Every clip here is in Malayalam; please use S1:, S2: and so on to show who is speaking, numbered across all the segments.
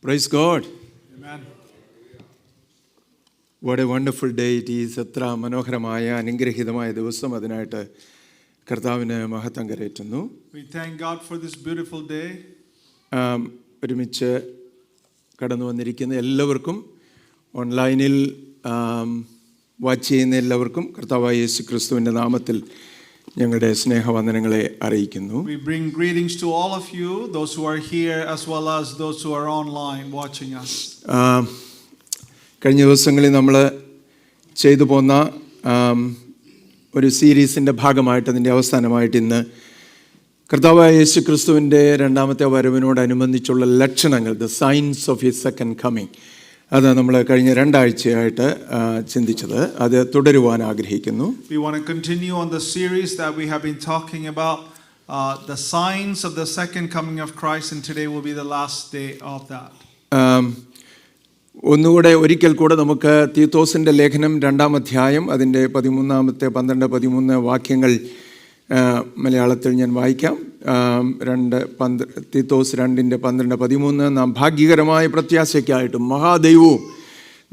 S1: Praise God.
S2: Amen.
S1: What a wonderful day it is. എത്ര മനോഹരമായ അനുഗ്രഹീതമായ ദിവസം. അതിനായിട്ട് കർത്താവിന് മഹത്വം കരേറ്റുന്നു.
S2: We thank God for this beautiful day.
S1: ഒരുമിച്ച് കടന്നു വന്നിരിക്കുന്ന എല്ലാവർക്കും, ഓൺലൈനിൽ വാച്ച് ചെയ്യുന്ന എല്ലാവർക്കും കർത്താവായ യേശു ക്രിസ്തുവിൻ്റെ നാമത്തിൽ ഞങ്ങളുടെ സ്നേഹവന്ദനങ്ങളെ അറിയിക്കുന്നു.
S2: We bring greetings to all of you, those who are here as well as those who are online watching us.
S1: കഴിഞ്ഞ ദിവസങ്ങളിൽ നമ്മൾ ചെയ്തു പോന്ന ഒരു സീരീസിൻ്റെ ഭാഗമായിട്ട് അതിൻ്റെ അവസാനമായിട്ട് ഇന്ന് കർത്താവായ യേശു ക്രിസ്തുവിൻ്റെ രണ്ടാമത്തെ വരവിനോടനുബന്ധിച്ചുള്ള ലക്ഷണങ്ങൾ, the signs of his second coming, അത് നമ്മൾ കഴിഞ്ഞ രണ്ടാഴ്ചയായിട്ട് ചിന്തിച്ചത്. അത് തുടരുവാൻ ആഗ്രഹിക്കുന്നു.
S2: We want to continue on the series that we have been talking about, the signs of the second coming of Christ, and today will be the last day of that.
S1: ഒരിക്കൽ കൂടെ നമുക്ക് തീത്തോസിൻ്റെ ലേഖനം 2-ാം അധ്യായം അതിൻ്റെ 12 വാക്യങ്ങൾ മലയാളത്തിൽ ഞാൻ വായിക്കാം. തീത്തോസ് 2:12-13. നാം ഭാഗ്യകരമായ പ്രത്യാശയ്ക്കായിട്ടും മഹാദൈവവും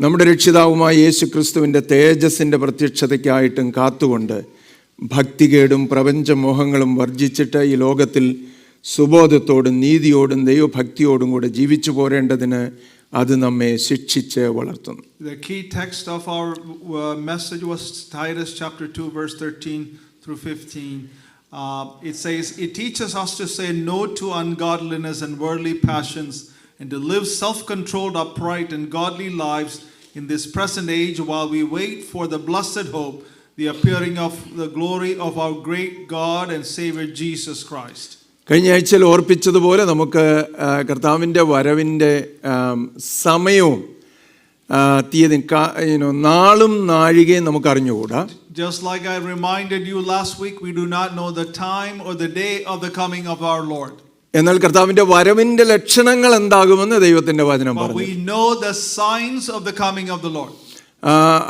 S1: നമ്മുടെ രക്ഷിതാവുമായ യേശു ക്രിസ്തുവിൻ്റെ തേജസ്സിൻ്റെ പ്രത്യക്ഷതയ്ക്കായിട്ടും കാത്തുകൊണ്ട് ഭക്തികേടും പ്രപഞ്ചമോഹങ്ങളും വർജിച്ചിട്ട് ഈ ലോകത്തിൽ സുബോധത്തോടും നീതിയോടും ദൈവഭക്തിയോടും കൂടെ ജീവിച്ചു പോരേണ്ടതിന് അത് നമ്മെ ശിക്ഷിച്ച് വളർത്തുന്നു.
S2: The key text of our message was Titus chapter 2 verse 13 through 15. It says, it teaches us to say no to ungodliness and worldly passions, and to live self-controlled, upright, and godly lives in this present age while we wait for the blessed hope, the appearing of the glory of our great God and Savior Jesus Christ.
S1: കഴിഞ്ഞ ആഴ്ചയിൽ ഓർപ്പിച്ചതുപോലെ നമുക്ക് കർത്താവിൻ്റെ വരവിൻ്റെ സമയവും തീയതി നാളും നാഴികയും നമുക്ക് അറിഞ്ഞുകൂടാ.
S2: Just like I reminded you last week, we do not know the time or the day of the coming of our Lord.
S1: എന്നാൽ കർത്താവിൻ്റെ വരവിൻ്റെ ലക്ഷണങ്ങൾ എന്താകുമെന്ന് ദൈവത്തിൻ്റെ വചനം പറഞ്ഞു.
S2: We know the signs of the coming of the Lord.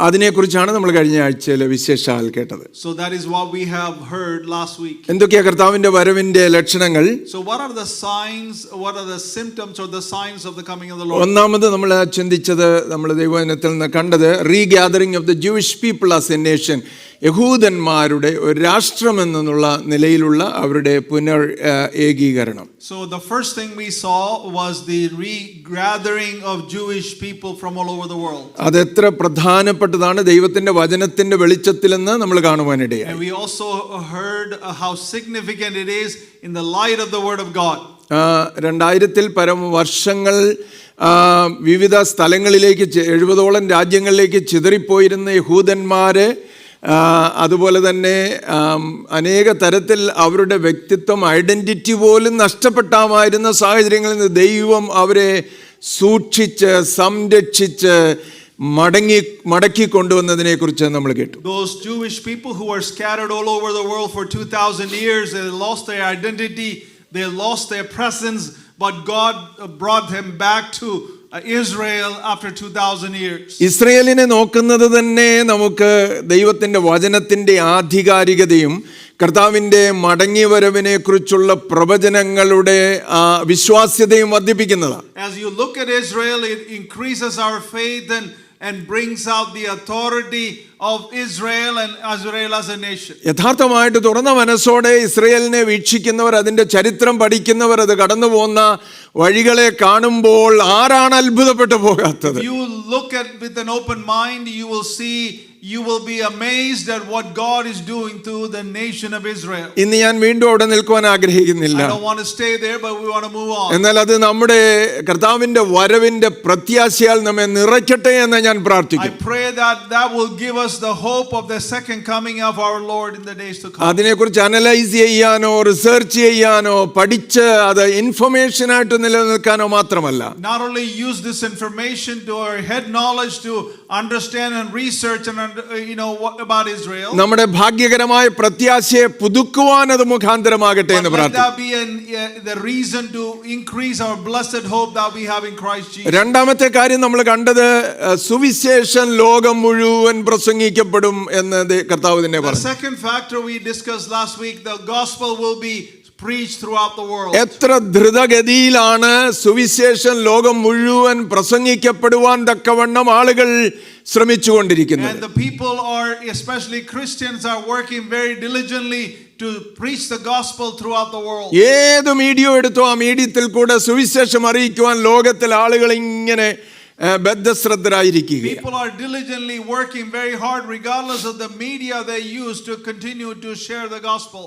S1: അതിനെക്കുറിച്ചാണ് നമ്മൾ കഴിഞ്ഞ ആഴ്ചയിൽ വിശേഷാൽ കേട്ടത്.
S2: So that is what we have heard last week.
S1: എന്തൊക്കെയാ കർത്താവിൻ്റെ വരവിൻ്റെ ലക്ഷണങ്ങൾ?
S2: So what are the signs, what are the symptoms or the signs of the coming of the Lord?
S1: ഒന്നാമത് നമ്മൾ ചിന്തിച്ചത്, നമ്മൾ ദൈവവചനത്തിൽ നിന്ന് കണ്ടത്, regathering of the Jewish people as a nation. യഹൂദന്മാരുടെ ഒരു രാഷ്ട്രം എന്നുള്ള നിലയിലുള്ള അവരുടെ പുനർ ഏകീകരണം.
S2: So the first thing we saw was the regathering of Jewish people from all over the world.
S1: അതെത്ര പ്രധാനപ്പെട്ടതാണ് ദൈവത്തിന്റെ വചനത്തിന്റെ വെളിച്ചത്തിലെന്ന് നമ്മൾ കാണുവാനിടയായി.
S2: And we also heard how significant it is in the light of the word of God.
S1: 2000-ൽ പരം വർഷങ്ങൾ വിവിധ സ്ഥലങ്ങളിലേക്ക് 70ഓളം രാജ്യങ്ങളിലേക്ക് ചിതറിപ്പോയിരുന്ന യഹൂദന്മാരെ, അതുപോലെ തന്നെ അനേക തരത്തിൽ അവരുടെ വ്യക്തിത്വം, ഐഡന്റിറ്റി പോലും നഷ്ടപ്പെട്ടാമായിരുന്ന സാഹചര്യങ്ങളിൽ നിന്ന് ദൈവം അവരെ സൂക്ഷിച്ച് സംരക്ഷിച്ച് മടക്കി കൊണ്ടുവന്നതിനെ കുറിച്ച് നമ്മൾ കേട്ടു.
S2: Those Jewish people who were scattered all over the world for 2000 years, they lost their identity, they lost their presence, but God brought them back to Israel after 2000 years.
S1: ഇസ്രായേലിനെ നോക്കുന്നത് തന്നെ നമുക്ക് ദൈവത്തിന്റെ വചനത്തിന്റെ ആധികാരികതയും കർത്താവിന്റെ മടങ്ങിവരവിനെ കുറിച്ചുള്ള പ്രവചനങ്ങളുടെ വിശ്വാസ്യതയും വർദ്ധിപ്പിക്കുന്നതാണ്.
S2: As you look at Israel, it increases our faith and brings out the authority of Israel and Israel as a nation.
S1: യഥാർത്ഥമായിട്ട് തുറന്ന മനസ്സോടെ ഇസ്രായേലിനെ വീക്ഷിക്കുന്നവർ, അതിന്റെ ചരിത്രം പഠിക്കുന്നവർ, അത് കടന്നു പോകുന്ന വഴികളെ കാണുമ്പോൾ ആരാണ് അത്ഭുതപ്പെട്ടു പോകാത്തത്?
S2: If you look at with an open mind, you will be amazed at what God is doing to the nation of Israel.
S1: ഇന്ന് ഞാൻ വീണ്ടും അവിടെ നിൽക്കുവാൻ ആഗ്രഹിക്കുന്നില്ല.
S2: I don't want to stay there, but we want to move on.
S1: എന്നാൽ അത് നമ്മുടെ കർത്താവിന്റെ വരവിന്റെ പ്രത്യാശയാൽ നമ്മെ നിറയ്ക്കട്ടെ എന്ന് ഞാൻ പ്രാർത്ഥിക്കുന്നു.
S2: I pray that will give us the hope of the second coming of our Lord in the days to come.
S1: അതിനെക്കുറിച്ച് അനലൈസ് ചെയ്യാനോ റിസർച്ച് ചെയ്യാനോ പഠിച്ച് അത് ഇൻഫർമേഷൻ ആയിട്ട് നിലനിൽക്കാനോ മാത്രമല്ല,
S2: not only use this information to our head knowledge to understand and research and what about Israel.
S1: നമ്മുടെ ഭാഗ്യകരമായ പ്രത്യാശയെ പുതുക്കുവാൻ അത് മുഖാന്തരമാകട്ടെ എന്ന് പ്രാർത്ഥിക്കുന്നു.
S2: That be the reason to increase our blessed hope that we have in Christ Jesus.
S1: രണ്ടാമത്തെ കാര്യം നമ്മൾ കണ്ടത്, സുവിശേഷം ലോകം മുഴുവൻ പ്രസംഗിക്കപ്പെടും എന്ന് കർത്താവ് തന്നെ പറഞ്ഞു.
S2: The second factor we discussed last week, the gospel will be preached throughout the world.
S1: എത്ര ദ്രുതഗതിയിലാണ് സുവിശേഷം ലോകം മുഴുവൻ പ്രസംഗിക്കപ്പെടുവാൻ തക്കവണ്ണം ആളുകൾ ശ്രമിച്ചുകൊണ്ടിരിക്കുന്നത്.
S2: And the people are, especially Christians, are working very diligently to preach the gospel throughout the world.
S1: ഏത് മീഡിയ എടുത്തോ ആ മീഡിയത്തിൽ കൂടെ സുവിശേഷം അറിയിക്കുവാൻ ലോകത്തിൽ ആളുകൾ ഇങ്ങനെ ബദ്ധശ്രദ്ധരായിരിക്കുക.
S2: People are diligently working very hard regardless of the media they use to continue to share the gospel.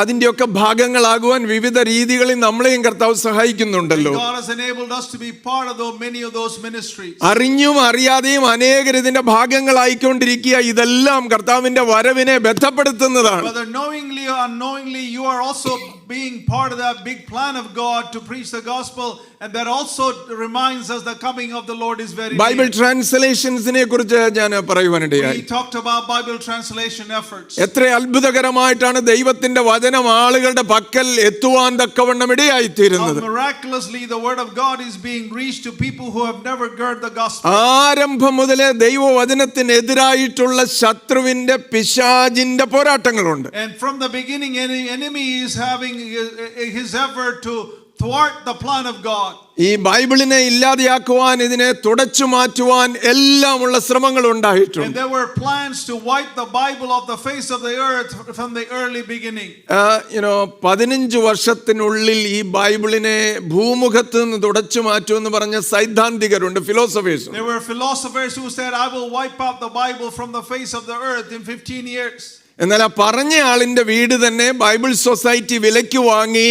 S1: അതിന്റെയൊക്കെ ഭാഗങ്ങളാകുവാൻ വിവിധ രീതികളിൽ നമ്മളെയും കർത്താവ് സഹായിക്കുന്നുണ്ടല്ലോ.
S2: God has enabled us to be part of many of those ministries.
S1: അറിഞ്ഞും അറിയാതെയും അനേകർ ഇതിന്റെ ഭാഗങ്ങളായിക്കൊണ്ടിരിക്കുക. ഇതെല്ലാം കർത്താവിന്റെ വരവിനെ ബന്ധപ്പെടുത്തുന്നതാണ്.
S2: Whether knowingly or unknowingly, you are also being part of that big plan of God to preach the gospel, and that also reminds us the coming of the Lord is very
S1: Bible
S2: near.
S1: ട്രാൻസ്ലേഷൻസിനെ കുറിച്ച് ഞാൻ പറയുവാനിടയായി.
S2: We talked about Bible translation efforts.
S1: എത്ര അത്ഭുതകരമായിട്ടാണ് ദൈവത്തിന്റെ വചനം ആളുകളുടെ പക്കൽ എത്തുവാൻ തക്കവണ്ണം ഇടയായിത്തീരുന്നത്.
S2: How miraculously the word of God is being reached to people who have never heard the gospel.
S1: ആരംഭം മുതലേ ദൈവവചനത്തിനെതിരായിട്ടുള്ള ശത്രുവിന്റെ പിശാചിന്റെ പോരാട്ടങ്ങളുണ്ട്.
S2: And from the beginning, any enemy is having his effort to thwart the plan of God.
S1: ഈ ബൈബിളിനെ ഇല്ലാതെയാക്കുവാൻ, ഇതിനെ തുടച്ചു മാറ്റുവാൻ എല്ലാമുള്ള ശ്രമങ്ങൾ ഉണ്ടായിട്ടുണ്ട്.
S2: And there were plans to wipe the Bible off the face of the earth from the early beginning.
S1: 15 വർഷത്തിനുള്ളിൽ ഈ ബൈബിളിനെ ഭൂമുഖത്ത് നിന്ന് തുടച്ചു മാറ്റുമെന്ന് പറഞ്ഞ സൈദ്ധാന്തികരുണ്ട്, philosophers.
S2: There were philosophers who said, I will wipe out the Bible from the face of the earth in 15 years.
S1: എന്നാൽ ആ പറഞ്ഞ ആളിന്റെ വീട് തന്നെ ബൈബിൾ സൊസൈറ്റി വിലയ്ക്ക് വാങ്ങി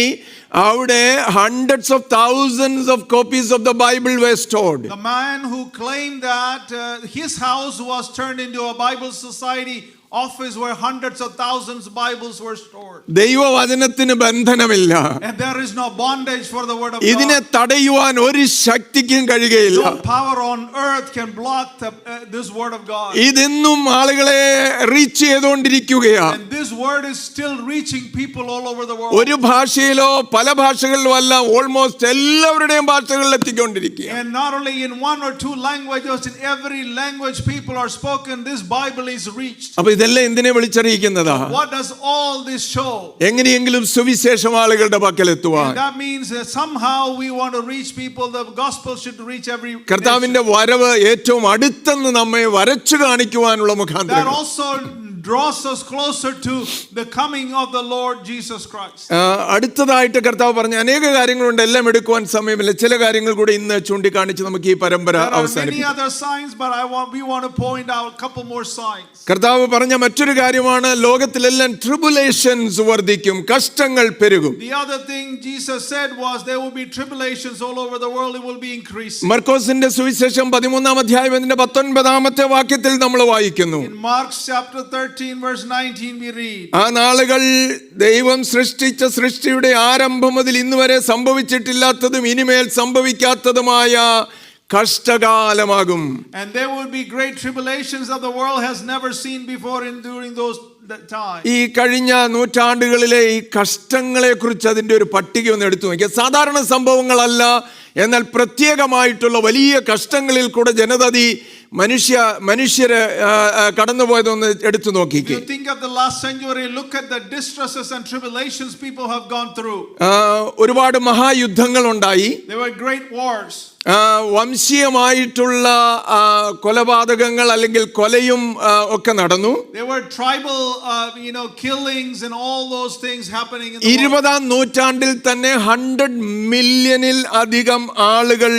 S1: അവിടെ hundreds of thousands of copies of the Bible were stored.
S2: The man who claimed that his house was turned into a Bible society office where hundreds of thousands Bibles were stored.
S1: ദൈവവചനത്തിന് ബന്ധനമില്ല.
S2: And there is no bondage for the word of
S1: ഇതിനെ
S2: God.
S1: തടയുവാൻ ഒരു ശക്തിക്കും കഴിയുകയില്ല.
S2: No power on earth can block this word of God.
S1: ഇതെന്നും ആളുകളെ റീച്ച് ചെയ്തുകൊണ്ടിരിക്കുകയാണ്.
S2: And this word is still reaching people all over the world.
S1: ഒരു ഭാഷയിലോ പല ഭാഷകളിലോ അല്ല, ഓൾമോസ്റ്റ് എല്ലാവരുടെയും ഭാഷകളിൽ എത്തിക്കൊണ്ടിരിക്കുക.
S2: And not only in one or two languages, in every language people are spoken, this Bible is reached.
S1: അപ്പൊ ഇതെല്ലാം എന്തിനെ വിളിച്ചറിയിക്കുന്നതാ?
S2: What does all this show?
S1: എങ്ങനെയെങ്കിലും സുവിശേഷം ആളുകളുടെ പക്കൽ എത്തുവാൻ.
S2: And that means that somehow we want to reach people. The gospel should reach every
S1: കർത്താവിന്റെ വരവ് ഏറ്റവും അടുത്തെന്ന് നമ്മെ വരച്ചു കാണിക്കുവാനുള്ള
S2: nation. That
S1: മുഖാന്തരം
S2: also draws us closer to the coming of the Lord Jesus Christ.
S1: അടുത്തതായിട്ട് കർത്താവ് പറഞ്ഞ അനേക കാര്യങ്ങളുണ്ട്, എല്ലാം എടുക്കുവാൻ സമയമില്ല. ചില കാര്യങ്ങൾ കൂടി ഇന്ന് ചൂണ്ടിക്കാണിച്ച് നമുക്ക് ഈ പരമ്പര
S2: There are many
S1: അവസാനിപ്പിക്കാം.
S2: other signs, but we want to point out a couple more signs.
S1: കർത്താവ് പറഞ്ഞ മറ്റൊരു കാര്യമാണ്, ലോകത്തിലെല്ലാം ട്രിബുലേഷൻസ് വർദ്ധിക്കും, കഷ്ടങ്ങൾ പെരുകും.
S2: The other thing Jesus said was there will be tribulations all over the world. It will be increasing.
S1: മർക്കോസിന്റെ സുവിശേഷം 13-ാം അധ്യായം അതിന്റെ 19-ാമത്തെ വാക്യത്തിൽ നമ്മൾ വായിക്കുന്നു.
S2: In Mark chapter 13 verse 19 we read,
S1: ആ നാളുകൾ ദൈവം സൃഷ്ടിച്ച സൃഷ്ടിയുടെ ആരംഭം മുതൽ ഇന്ന് വരെ സംഭവിച്ചിട്ടില്ലാത്തതും ഇനിമേൽ സംഭവിക്കാത്തതുമായ കഷ്ടകാലമാകും.
S2: and there will be great tribulations that the world has never seen before during those time.
S1: ഈ കഴിഞ്ഞ നൂറ്റാണ്ടുകളിലെ ഈ കഷ്ടങ്ങളെ കുറിച്ച് അതിന്റെ ഒരു പട്ടിക ഒന്ന് എടുത്തു നോക്കിയാൽ സാധാരണ സംഭവങ്ങളല്ല, എന്നാൽ പ്രത്യേകമായിട്ടുള്ള വലിയ കഷ്ടങ്ങളിൽ കൂടെ ജനതതി മനുഷ്യര് കടന്നുപോയതൊന്ന് എടുത്തു നോക്കിക്കേ.
S2: You think of the last century, look at the distresses and tribulations people have gone through.
S1: ഒരുപാട് മഹായുദ്ധങ്ങൾ ഉണ്ടായി.
S2: There were great wars.
S1: വംശീയമായിട്ടുള്ള കൊലപാതകങ്ങൾ അല്ലെങ്കിൽ കൊലയും ഒക്കെ നടന്നു.
S2: There were tribal killings and all those things happening in the world.
S1: 20-ാം നൂറ്റാണ്ടിൽ തന്നെ 100 മില്യണിൽ അധികം ആളുകൾ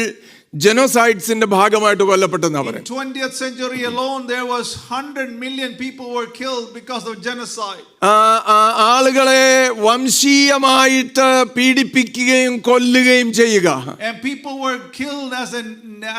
S1: ജനോസൈഡ്സിന്റെ ഭാഗമായിട്ട് കൊല്ലപ്പെട്ടെന്ന്
S2: In
S1: പറയുന്നത്.
S2: 20th century alone there was 100 million people were killed because of genocide.
S1: ആളുകളെ വംശീയമായിട്ട് പീഡിപ്പിക്കുകയും കൊല്ലുകയും ചെയ്യുക.
S2: And people were killed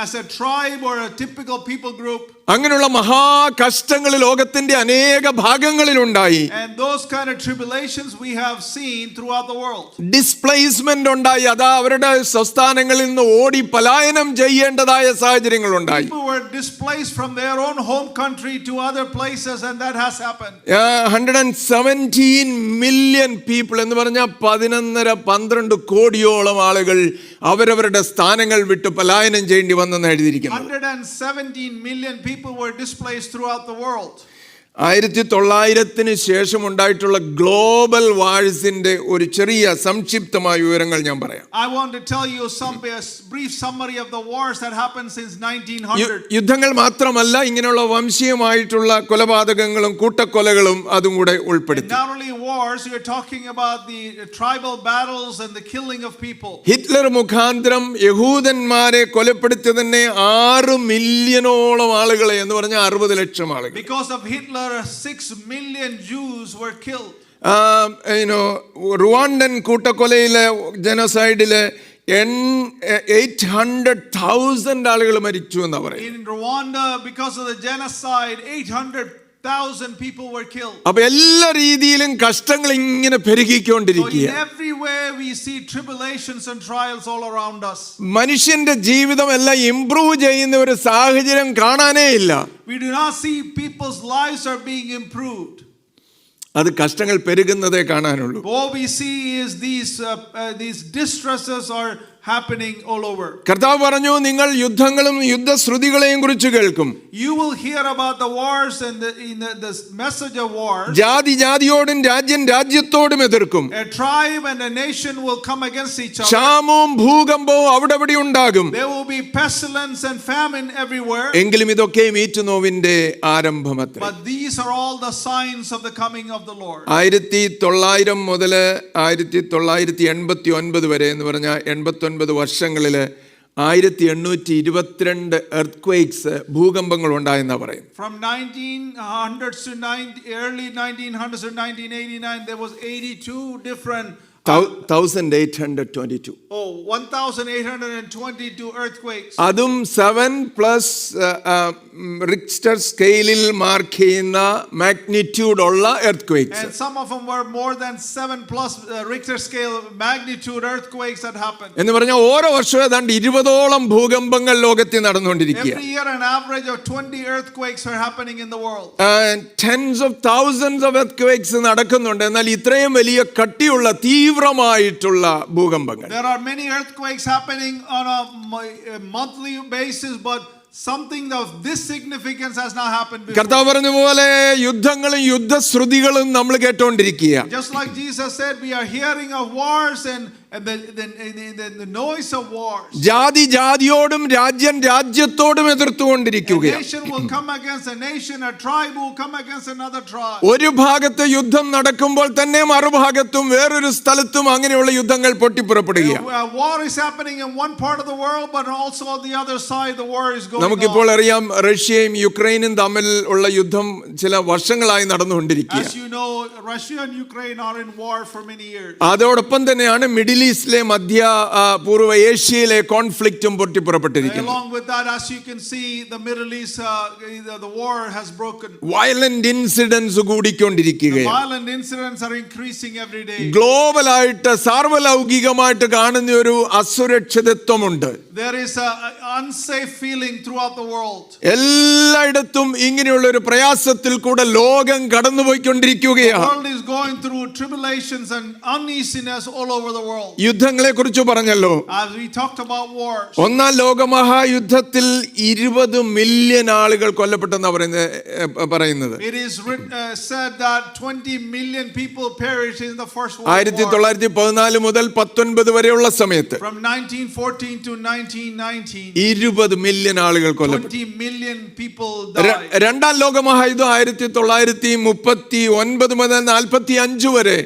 S2: as a tribe or a typical people group.
S1: അങ്ങനെയുള്ള മഹാകഷ്ടങ്ങൾ ലോകത്തിന്റെ അനേക ഭാഗങ്ങളിലുണ്ടായി.
S2: And those kind of tribulations we have seen throughout the world.
S1: Displacement ഉണ്ടായി. അതാ അവരുടെ സ്വസ്ഥാനങ്ങളിൽ നിന്ന് ഓടി പലായനം ചെയ്യേണ്ടതായ സാഹചര്യങ്ങൾ ഉണ്ടായി.
S2: People were displaced from their own home country to other places, and that has happened.
S1: 117 million people എന്ന് പറഞ്ഞാൽ 11-12 കോടിയോളം ആളുകൾ അവരവരുടെ സ്ഥാനങ്ങൾ വിട്ട് പലായനം ചെയ്യേണ്ടി വന്നെന്ന് എഴുതിയിരിക്കുന്നു.
S2: 117 million people were displaced throughout the world.
S1: 1900-ന് ശേഷം ഉണ്ടായിട്ടുള്ള ഗ്ലോബൽ വാഴ്സിന്റെ ഒരു ചെറിയ സംക്ഷിപ്തമായ വിവരങ്ങൾ ഞാൻ പറയാം.
S2: I want to tell you a brief summary of the wars that happened since 1900.
S1: യുദ്ധങ്ങൾ മാത്രമല്ല, ഇങ്ങനെയുള്ള വംശീയമായിട്ടുള്ള കൊലപാതകങ്ങളും കൂട്ടക്കൊലകളും അതും കൂടെ ഉൾപ്പെടുത്തി.
S2: Not only wars, we are talking about the tribal battles and the killing of people.
S1: Hitler മുഖാന്തരം യഹൂദന്മാരെ കൊലപ്പെടുത്തിയതന്നെ 6 മില്യണോളം ആളുകളെ, എന്ന് പറഞ്ഞാൽ 60 ലക്ഷം ആളുകൾ.
S2: Because of Hitler, 6 million Jews were killed.
S1: Rwandan കൂട്ടക്കൊലയിലെ ജനോസൈഡില് 800,000 ആളുകൾ മരിച്ചു എന്നാ പറയുന്നത്.
S2: In Rwanda, because of the genocide, 800,000 people were killed.
S1: അപ്പൊ എല്ലാ രീതിയിലും കഷ്ടങ്ങൾ ഇങ്ങനെ പെരുകിക്കൊണ്ടിരിക്കുക.
S2: So in every way we see tribulations and trials all around us.
S1: മനുഷ്യന്റെ ജീവിതം എല്ലാം ഇംപ്രൂവ് ചെയ്യുന്ന ഒരു സാഹചര്യം കാണാനേ ഇല്ല.
S2: We do not see people's lives are being improved.
S1: അത് കഷ്ടങ്ങൾ പെരുകുന്നതേ കാണാനുള്ളൂ.
S2: All we see is these distresses are happening all over.
S1: കർത്താവ് പറഞ്ഞു, നിങ്ങൾ യുദ്ധങ്ങളും യുദ്ധശ്രുതികളെയും കുറിച്ച് കേൾക്കും.
S2: You will hear about the wars and the message of wars.
S1: ജാതി ജാതിയോടും രാജ്യം രാജ്യത്തോടും എതിർക്കും.
S2: A tribe and a nation will come against each other.
S1: ക്ഷാമവും ഭൂകമ്പവും അവിടെ ഉണ്ടാകും.
S2: There will be pestilence and famine everywhere.
S1: എങ്കിലും ഇതൊക്കെയും ഈറ്റുനോവിന്റെ ആരംഭമത്രേ.
S2: But these are all the signs of the coming of the Lord.
S1: 1900 മുതൽ 1989 വരെ എന്ന് പറഞ്ഞാൽ 89 വർഷങ്ങളിൽ 1822 എർത്ത്ക്വേക്സ്, ഭൂകമ്പങ്ങൾ ഉണ്ടായെന്നാ പറയുന്നത്.
S2: From 1900s to early 1900s to 1989 there was 82 different
S1: 1822.
S2: 1822 earthquakes.
S1: അതും 7+ റിക്ടർ സ്കെയിലിൽ മാർക്ക് ചെയ്യുന്ന മാഗ്നിറ്റ്യൂഡ് ഉള്ള എർത്ത്ക്വേക്സ്.
S2: And some of them were more than 7+ Richter scale magnitude earthquakes that happened.
S1: എന്ന് പറഞ്ഞാൽ ഓരോ വർഷവും ഏതാണ്ട് 20ഓളം ഭൂകമ്പങ്ങൾ ലോകത്തിൽ നടന്നുകൊണ്ടിരിക്കുക.
S2: Every year an average of 20 earthquakes are happening in the world.
S1: And tens of thousands of earthquakes നടക്കുന്നുണ്ട്. എന്നാൽ ഇത്രയും വലിയ കട്ടിയുള്ള തീവ്രമായിട്ടുള്ള ഭൂകമ്പങ്ങൾ.
S2: There are many earthquakes happening on a monthly basis, but something of this significance has not happened before.
S1: കർത്താവ് പറഞ്ഞ പോലെ യുദ്ധങ്ങളും യുദ്ധശ്രുതികളും നമ്മൾ കേട്ടോണ്ടിരിക്കുക.
S2: Just like Jesus said, we are hearing of wars and the noise of wars.
S1: ജാതി ജാതിയോടും രാജ്യം രാജ്യത്തോടും എതിർത്തുകൊണ്ടിരിക്കുകയാണ്.
S2: A nation will come against a nation, a tribe will come against another tribe.
S1: ഒരു ഭാഗത്ത് യുദ്ധം നടക്കുമ്പോൾ തന്നെ മറുഭാഗത്തും വേറൊരു സ്ഥലത്തും അങ്ങനെയുള്ള യുദ്ധങ്ങൾ പൊട്ടിപ്പുറപ്പെടുകയാണ്.
S2: War is happening in one part of the world, but also on the other side the war is going on.
S1: നമുക്കിപ്പോൾ അറിയാം, റഷ്യയും യുക്രൈനും തമ്മിൽ ഉള്ള യുദ്ധം ചില വർഷങ്ങളായി നടന്നുകൊണ്ടിരിക്കുക.
S2: As you know, Russia and Ukraine are in war for many years.
S1: അതോടൊപ്പം തന്നെയാണ് മിഡിൽ ഈസ്റ്റിലെ മധ്യ പൂർവ്വ ഏഷ്യയിലെ കോൺഫ്ലിക്റ്റും പൊട്ടിപ്പുറപ്പെട്ടിരിക്കുന്നത്.
S2: Along with that, as you can see, the Middle East, the war has broken.
S1: Violent incidents കൂടിക്കൊണ്ടിരിക്കുകയാണ്.
S2: Violent incidents are increasing every day.
S1: ഗ്ലോബലായിട്ട് സാർവലൗകികമായിട്ട് കാണുന്ന ഒരു അസുരക്ഷിതത്വമുണ്ട്.
S2: There is an unsafe feeling throughout the world.
S1: എല്ലായിടത്തും ഇങ്ങനെയുള്ള ഒരു പ്രയാസത്തിൽ കൂടെ ലോകം കടന്നുപോയിക്കൊണ്ടിരിക്കുകയാണ്.
S2: The world is going through tribulations and uneasiness all over the world.
S1: യുദ്ധങ്ങളെ കുറിച്ച് പറഞ്ഞല്ലോ.
S2: As we talked about wars.
S1: ഒന്നാം ലോകമഹായുദ്ധത്തിൽ 20 മില്യൺ ആളുകൾ കൊല്ലപ്പെട്ടെന്നാ പറയുന്നത്.
S2: It is said that 20 million people perished in the first world war.
S1: 1914 മുതൽ 19 വരെയുള്ള സമയത്ത്
S2: From 1914 to 1919.
S1: 20 മില്യൺ ആളുകൾ കൊല്ലപ്പെട്ടു.
S2: 20 million people died.
S1: രണ്ടാം ലോകമഹായുദ്ധം 1939 മുതൽ 45 വരെ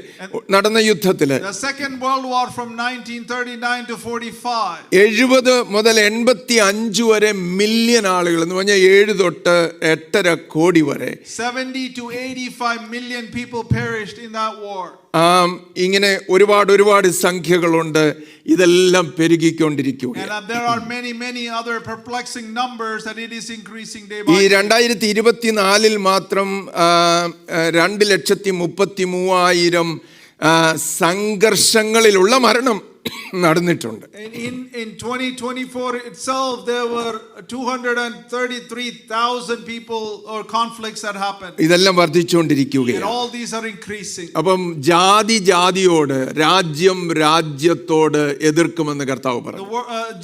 S1: നടന്ന യുദ്ധത്തില്
S2: The second world war from 1939 to 45.
S1: 70 മുതൽ 85 വരെ മില്യൺ ആളുകൾ, എന്ന് പറഞ്ഞാൽ 7 തൊട്ട് 8.5 കോടി വരെ
S2: 70 to 85 million people perished in that war.
S1: ഇങ്ങനെ ഒരുപാട് സംഖ്യകളുണ്ട്. ഇതെല്ലാം പെരുകിക്കൊണ്ടിരിക്കുക.
S2: And there are many other perplexing numbers that it is increasing day by
S1: ഈ
S2: day.
S1: 2024 മാത്രം 2,33,000 സംഘർഷങ്ങളിലുള്ള മരണം നടന്നിട്ടുണ്ട്.
S2: In 2024 itself, there were 233,000 people or conflicts that happened.
S1: ഇതെല്ലാം
S2: And
S1: വർദ്ധിച്ചുകൊണ്ടിരിക്കുകയാണ്.
S2: all these are increasing.
S1: അപ്പം ജാതിയോട്, രാജ്യത്തോട് എതിർക്കുമെന്ന് കർത്താവ് പറഞ്ഞു.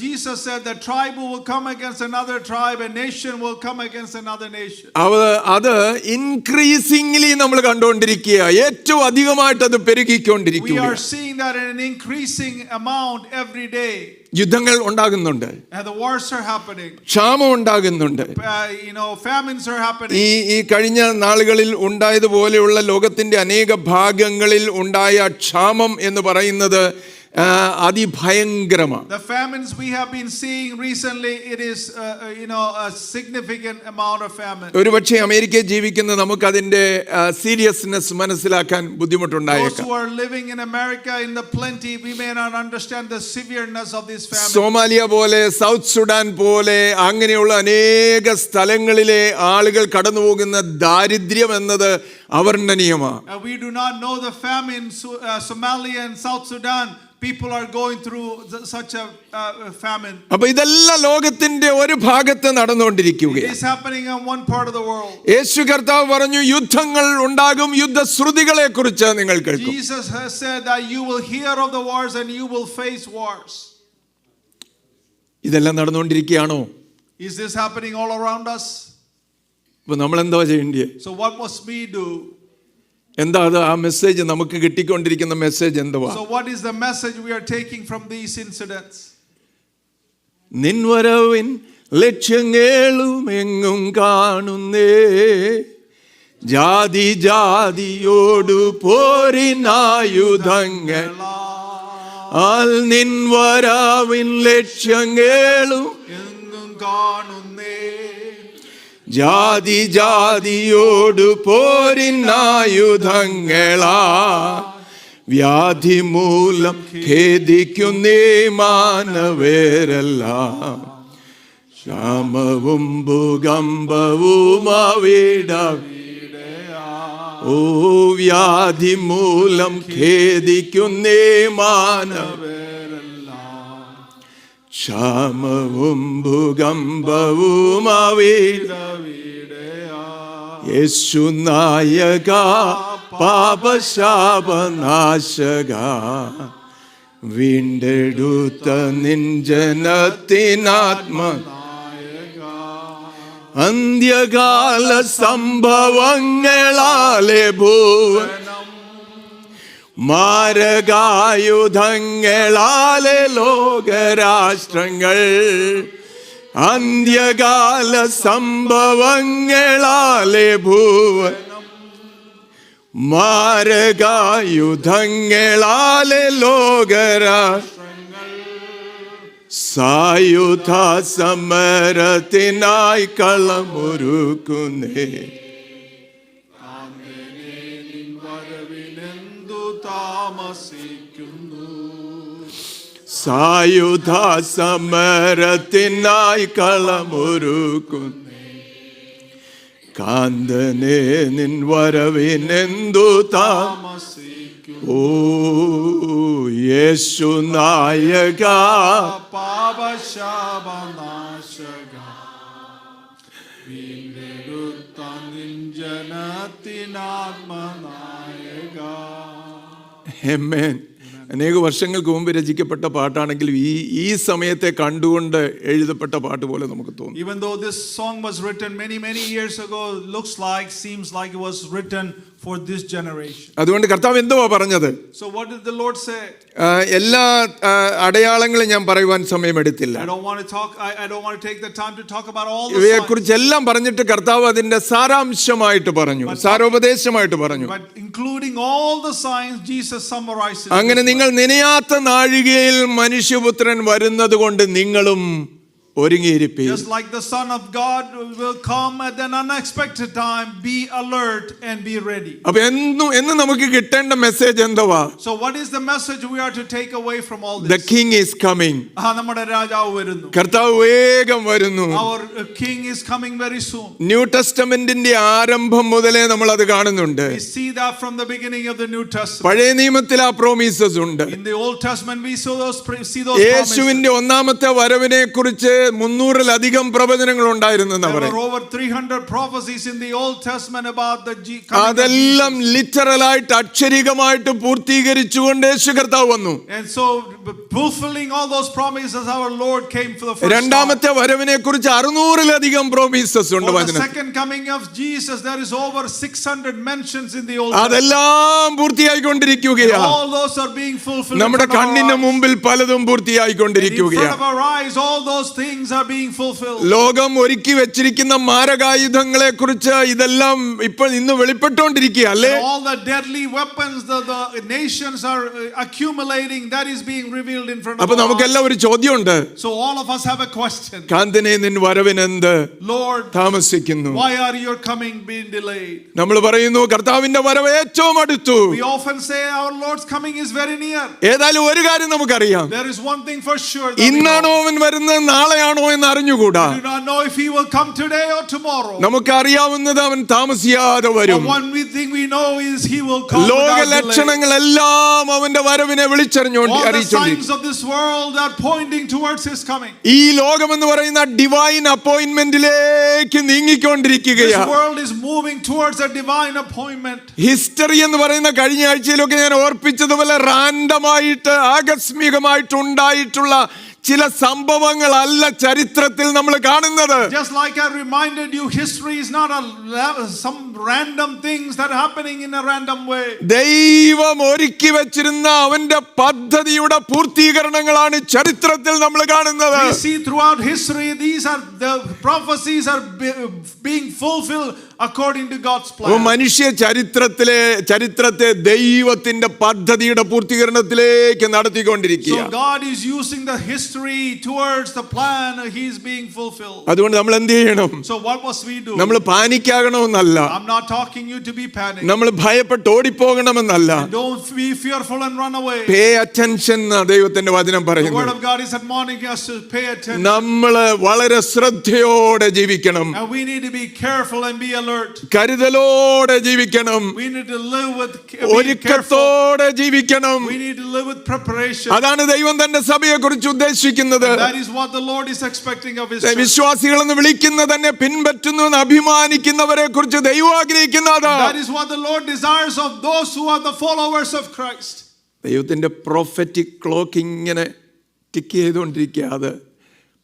S2: Jesus said that tribe will come against another tribe, and nation will come against another nation.
S1: അത് ഇൻക്രീസിംഗ്ലി നമ്മൾ കണ്ടുകൊണ്ടിരിക്കുക. ഏറ്റവും അധികമായിട്ട് അത്
S2: We
S1: പെരുകിക്കൊണ്ടിരിക്കുക.
S2: are seeing that in an increasing amount every day.
S1: യുദ്ധങ്ങൾ ഉണ്ടാകുന്നുണ്ട്,
S2: And the wars are happening.
S1: ക്ഷാമം ഉണ്ടാകുന്നുണ്ട്.
S2: Famines are happening.
S1: ഈ കഴിഞ്ഞ നാളുകളിൽ ഉണ്ടായതുപോലെയുള്ള ലോകത്തിന്റെ അനേക ഭാഗങ്ങളിൽ ഉണ്ടായ ക്ഷാമം എന്ന് പറയുന്നത് അതിഭയങ്കരമാണ്.
S2: The famines we have been seeing recently, it is a significant amount of famine.
S1: ഒരുപക്ഷെ അമേരിക്കയിൽ ജീവിക്കുന്ന നമുക്ക് അതിന്റെ സീരിയസ്നെസ് മനസ്സിലാക്കാൻ
S2: Those
S1: ബുദ്ധിമുട്ടുണ്ടായേക്കാം.
S2: who are living in America in the plenty, we may not understand the severeness of this famine.
S1: Somalia പോലെ, സൗത്ത് സുഡാൻ പോലെ അങ്ങനെയുള്ള അനേക സ്ഥലങ്ങളിലെ ആളുകൾ കടന്നു പോകുന്ന ദാരിദ്ര്യം എന്നത് അവർണ്ണനീയമാണ്.
S2: We do not know the famine. Somalia and South Sudan, people are going through such a famine.
S1: അപ്പൊ ഇതെല്ലാം ലോകത്തിന്റെ ഒരു ഭാഗത്ത് നടന്നുകൊണ്ടിരിക്കുകയാണ്.
S2: It is happening in one part of the world.
S1: യേശു കർത്താവ് പറഞ്ഞു, യുദ്ധങ്ങൾ ഉണ്ടാകും, യുദ്ധശ്രുതികളെ കുറിച്ച് നിങ്ങൾ കേൾക്കും.
S2: Jesus has said that you will hear of the wars and you will face wars.
S1: ഇതെല്ലാം നടന്നുകൊണ്ടിരിക്കുകയാണോ?
S2: Is this happening all around us?
S1: അപ്പൊ നമ്മൾ എന്താ ചെയ്യേണ്ടത്?
S2: So what must we do?
S1: എന്താ അത്? ആ മെസ്സേജ് നമുക്ക് കിട്ടിക്കൊണ്ടിരിക്കുന്ന മെസ്സേജ് എന്തുവാ?
S2: So what is the message we are taking from these incidents?
S1: നിൻവരവിൻ ലക്ഷ്യങ്ങളും എങ്ങും കാണുന്നേ, ജാതിയോടു പോരിനായുധങ്ങൾ നിൻവരവിൻ ലക്ഷ്യങ്ങളും
S2: എങ്ങും കാണുന്നേ,
S1: ജാതിയോടു പോരിനായുധങ്ങളാ, വ്യാധി മൂലം ഖേദിക്കുന്നേ മാനവേരെല്ലാം, ക്ഷാമവും ഭൂകമ്പവും അവിടെ. ഓ വ്യാധി മൂലം ഖേദിക്കുന്നേ മാനവേരെല്ലാം, ക്ഷാമവും ഭൂകമ്പവും അവിടെ. യേശു നായക പാപശാപനാശക, വീണ്ടെടുത്ത നിൻ ജനത്തിനാത്മ, അന്ത്യകാല സംഭവങ്ങളാലെ ഭൂവനം, മാരകായുധങ്ങളാലെ ലോകരാഷ്ട്രങ്ങൾ, അന്ത്യകാല സംഭവങ്ങളാലെ ഭൂവനം, മാരകായുധങ്ങളാലെ ലോകരാഷ്ട്രങ്ങൾ, സായുധ സമരത്തിനായി കളമൊരുക്കുന്നേ. സായുധ സമരത്തിനായി കളമൊരുക്കുന്നേ. കാന്തനെ നിൻ വരവിനെന്തു താമസിക്കും. ഓ യേശു നായക
S2: പാപശാപനാശക, വീണ്ടെടുത്ത നിൻ ജനത്തിനാത്മനായക.
S1: ആമേൻ. അനേക വർഷങ്ങൾക്ക് മുമ്പ് രചിക്കപ്പെട്ട പാട്ടാണെങ്കിലും ഈ സമയത്തെ കണ്ടുകൊണ്ട് എഴുതപ്പെട്ട പാട്ട് പോലെ നമുക്ക് തോന്നും.
S2: Even though this song was written many years ago, seems like it was written for this generation.
S1: അതുകൊണ്ട് കർത്താവ് എന്തുവാ പറഞ്ഞത്?
S2: So what did the Lord say?
S1: എല്ലാ അടയാളങ്ങളും ഞാൻ പറയുവാൻ സമയമെടുത്തില്ല.
S2: I don't want to take the time to talk about all the
S1: ഇവയെക്കുറിച്ച് എല്ലാം പറഞ്ഞിട്ട് കർത്താവ് അതിന്റെ സാരാംശമായിട്ട് പറഞ്ഞു, സാരോപദേശമായിട്ട് പറഞ്ഞു.
S2: But including all the signs, Jesus summarized it.
S1: അങ്ങനെ നിങ്ങൾ നനയാത്ത നാഴികയിൽ മനുഷ്യപുത്രൻ വരുന്നത് കൊണ്ട് നിങ്ങളും ഒരുങ്ങിയിരിപ്പീൻ.
S2: Just like the Son of God will come at an unexpected time, be alert and be ready.
S1: അപ്പൊ എന്ന് നമുക്ക് കിട്ടേണ്ട മെസ്സേജ് എന്തുവാ?
S2: So what is the message we are to take away from all this?
S1: The king is coming.
S2: നമ്മുടെ രാജാവ് വരുന്നു.
S1: കർത്താവ് വേഗം വരുന്നു.
S2: Our king is coming very soon.
S1: New ടെസ്റ്റമെന്റിന്റെ ആരംഭം മുതലേ നമ്മൾ അത് കാണുന്നുണ്ട്.
S2: We see that from the beginning of the New Testament.
S1: പഴയ നിയമത്തിൽ ആ പ്രോമിസസ് ഉണ്ട്.
S2: In the Old Testament we see those promises.
S1: യേശുവിന്റെ ഒന്നാമത്തെ വരവിനെ കുറിച്ച് 300-ലധികം പ്രവചനങ്ങൾ ഉണ്ടായിരുന്നെന്ന്
S2: There
S1: പറയും.
S2: were over 300 prophecies in the Old Testament about the
S1: അതെല്ലാം ലിറ്ററലായിട്ട് അക്ഷരികമായിട്ട് പൂർത്തീകരിച്ചുകൊണ്ട് യേശു കർത്താവ് വന്നു.
S2: And so fulfilling all those promises our Lord came for the first time.
S1: രണ്ടാമത്തെ വരവിനെ കുറിച്ച് 600-ലധികം പ്രോമിസസ് ഉണ്ട്
S2: For the
S1: വചനത്തിൽ.
S2: second coming of Jesus there is over 600 mentions in the Old
S1: അതെല്ലാം പൂർത്തിയായിക്കൊണ്ടിരിക്കുകയാണ്.
S2: All those are being fulfilled.
S1: നമ്മുടെ കണ്ണിന് മുമ്പിൽ പലതും
S2: In
S1: പൂർത്തിയായിക്കൊണ്ടിരിക്കുകയാണ്.
S2: front of our eyes all those things are being fulfilled.
S1: ലോകം ഒരുക്കി വെച്ചിരിക്കുന്ന മാരകായുധങ്ങളെ കുറിച്ച് ഇതെല്ലാം ഇപ്പോൾ ഇന്ന് വെളിപ്പെട്ടുകൊണ്ടിരിക്കുക അല്ലേ?
S2: All the deadly weapons the nations are accumulating, that is being revealed in front of
S1: അപ്പൊ
S2: us.
S1: നമുക്കെല്ലാം ഒരു ചോദ്യമുണ്ട്.
S2: So all of us have a question.
S1: കാന്തനെ നിൻ വരവിനെന്ത്
S2: Lord,
S1: താമസിക്കുന്നു?
S2: why are your coming being delayed?
S1: നമ്മൾ പറയുന്നു കർത്താവിന്റെ വരവ് ഏറ്റവും അടുത്തു.
S2: We often say our Lord's coming is very near.
S1: ഏതായാലും ഒരു കാര്യം നമുക്കറിയാം.
S2: There is one thing for sure.
S1: ഇന്നാണോ അവൻ വരുന്നത് നാളെയാണോ എന്ന് അറിഞ്ഞുകൂടാ.
S2: We do not know if he will come today or tomorrow.
S1: നമുക്കറിയാവുന്നത് അവൻ താമസിയാതെ വരും.
S2: But one thing we know is he will come
S1: ലോക
S2: without delay.
S1: ലക്ഷണങ്ങളെല്ലാം അവന്റെ വരവിനെ വിളിച്ചറിഞ്ഞുകൊണ്ട്
S2: All the
S1: അറിയിച്ചുകൊണ്ടിരിക്കും.
S2: signs of this world are pointing towards his coming.
S1: ഈ ലോകം എന്ന് പറയുന്ന ഡിവൈൻ അപ്പോയിന്റ്മെന്റിലേക്ക്
S2: This
S1: നീങ്ങിക്കൊണ്ടിരിക്കുകയാണ്.
S2: world is moving towards a divine appointment.
S1: History എന്ന് പറയുന്ന കഴിഞ്ഞ ആഴ്ചയിലൊക്കെ ഞാൻ ഓർപ്പിച്ചതുപോലെ റാൻഡമായിട്ട് ആകസ്മികമായിട്ട് ഉണ്ടായിട്ടുള്ള ചില സംഭവങ്ങളല്ല ചരിത്രത്തിൽ നമ്മൾ കാണുന്നത്.
S2: Just like I reminded you, history is not some random things that are happening in a random way.
S1: ദൈവം ഒരുക്കി വെച്ചിരുന്ന അവന്റെ പദ്ധതിയുടെ പൂർത്തീകരണങ്ങളാണ് ചരിത്രത്തിൽ നമ്മൾ കാണുന്നത്.
S2: We see throughout history these are the prophecies are being fulfilled according to God's plan.
S1: മനുഷ്യ ചരിത്രത്തെ ദൈവത്തിന്റെ പദ്ധതിയുടെ പൂർത്തീകരണത്തിലേക്ക് നടത്തിക്കൊണ്ടിരിക്കുക.
S2: So God is using the history towards the plan he is being fulfilled.
S1: അതുകൊണ്ട് നമ്മൾ എന്ത് ചെയ്യണം?
S2: So what must we do?
S1: നമ്മൾ പാനിക്കാകണമെന്നല്ല.
S2: I'm not talking you to be panicked.
S1: നമ്മൾ ഭയപ്പെട്ട് ഓടിപ്പോകണമെന്നല്ല.
S2: Don't be fearful and run away.
S1: Pay attention ദൈവത്തിന്റെ വചനം
S2: The
S1: പറയുന്നു.
S2: word of God is admoning us to pay attention.
S1: നമ്മൾ വളരെ ശ്രദ്ധയോടെ ജീവിക്കണം.
S2: And we need to be careful and be alert.
S1: കരുതലോടെ ജീവിക്കണം.
S2: We need to live with being careful.
S1: ഒരുക്കത്തോടെ ജീവിക്കണം.
S2: We need to live with preparation.
S1: അതാണ് ദൈവം തന്റെ സഭയെ കുറിച്ച് ഉദ്ദേശിക്കുന്നത്.
S2: That is what the Lord is expecting of his church.
S1: വിശ്വാസികളെന്ന് വിളിക്കുന്ന തന്നെ പിൻപറ്റുന്നു എന്ന് അഭിമാനിക്കുന്നവരെ കുറിച്ച് ദൈവം ആഗ്രഹിക്കുന്നത്.
S2: That is what the Lord desires of those who are the followers of Christ.
S1: ദൈവത്തിന്റെ പ്രോഫറ്റിക് ക്ലോക്ക് ഇങ്ങനെ ടിക്ക് ചെയ്തുകൊണ്ടിരിക്കുക. അത്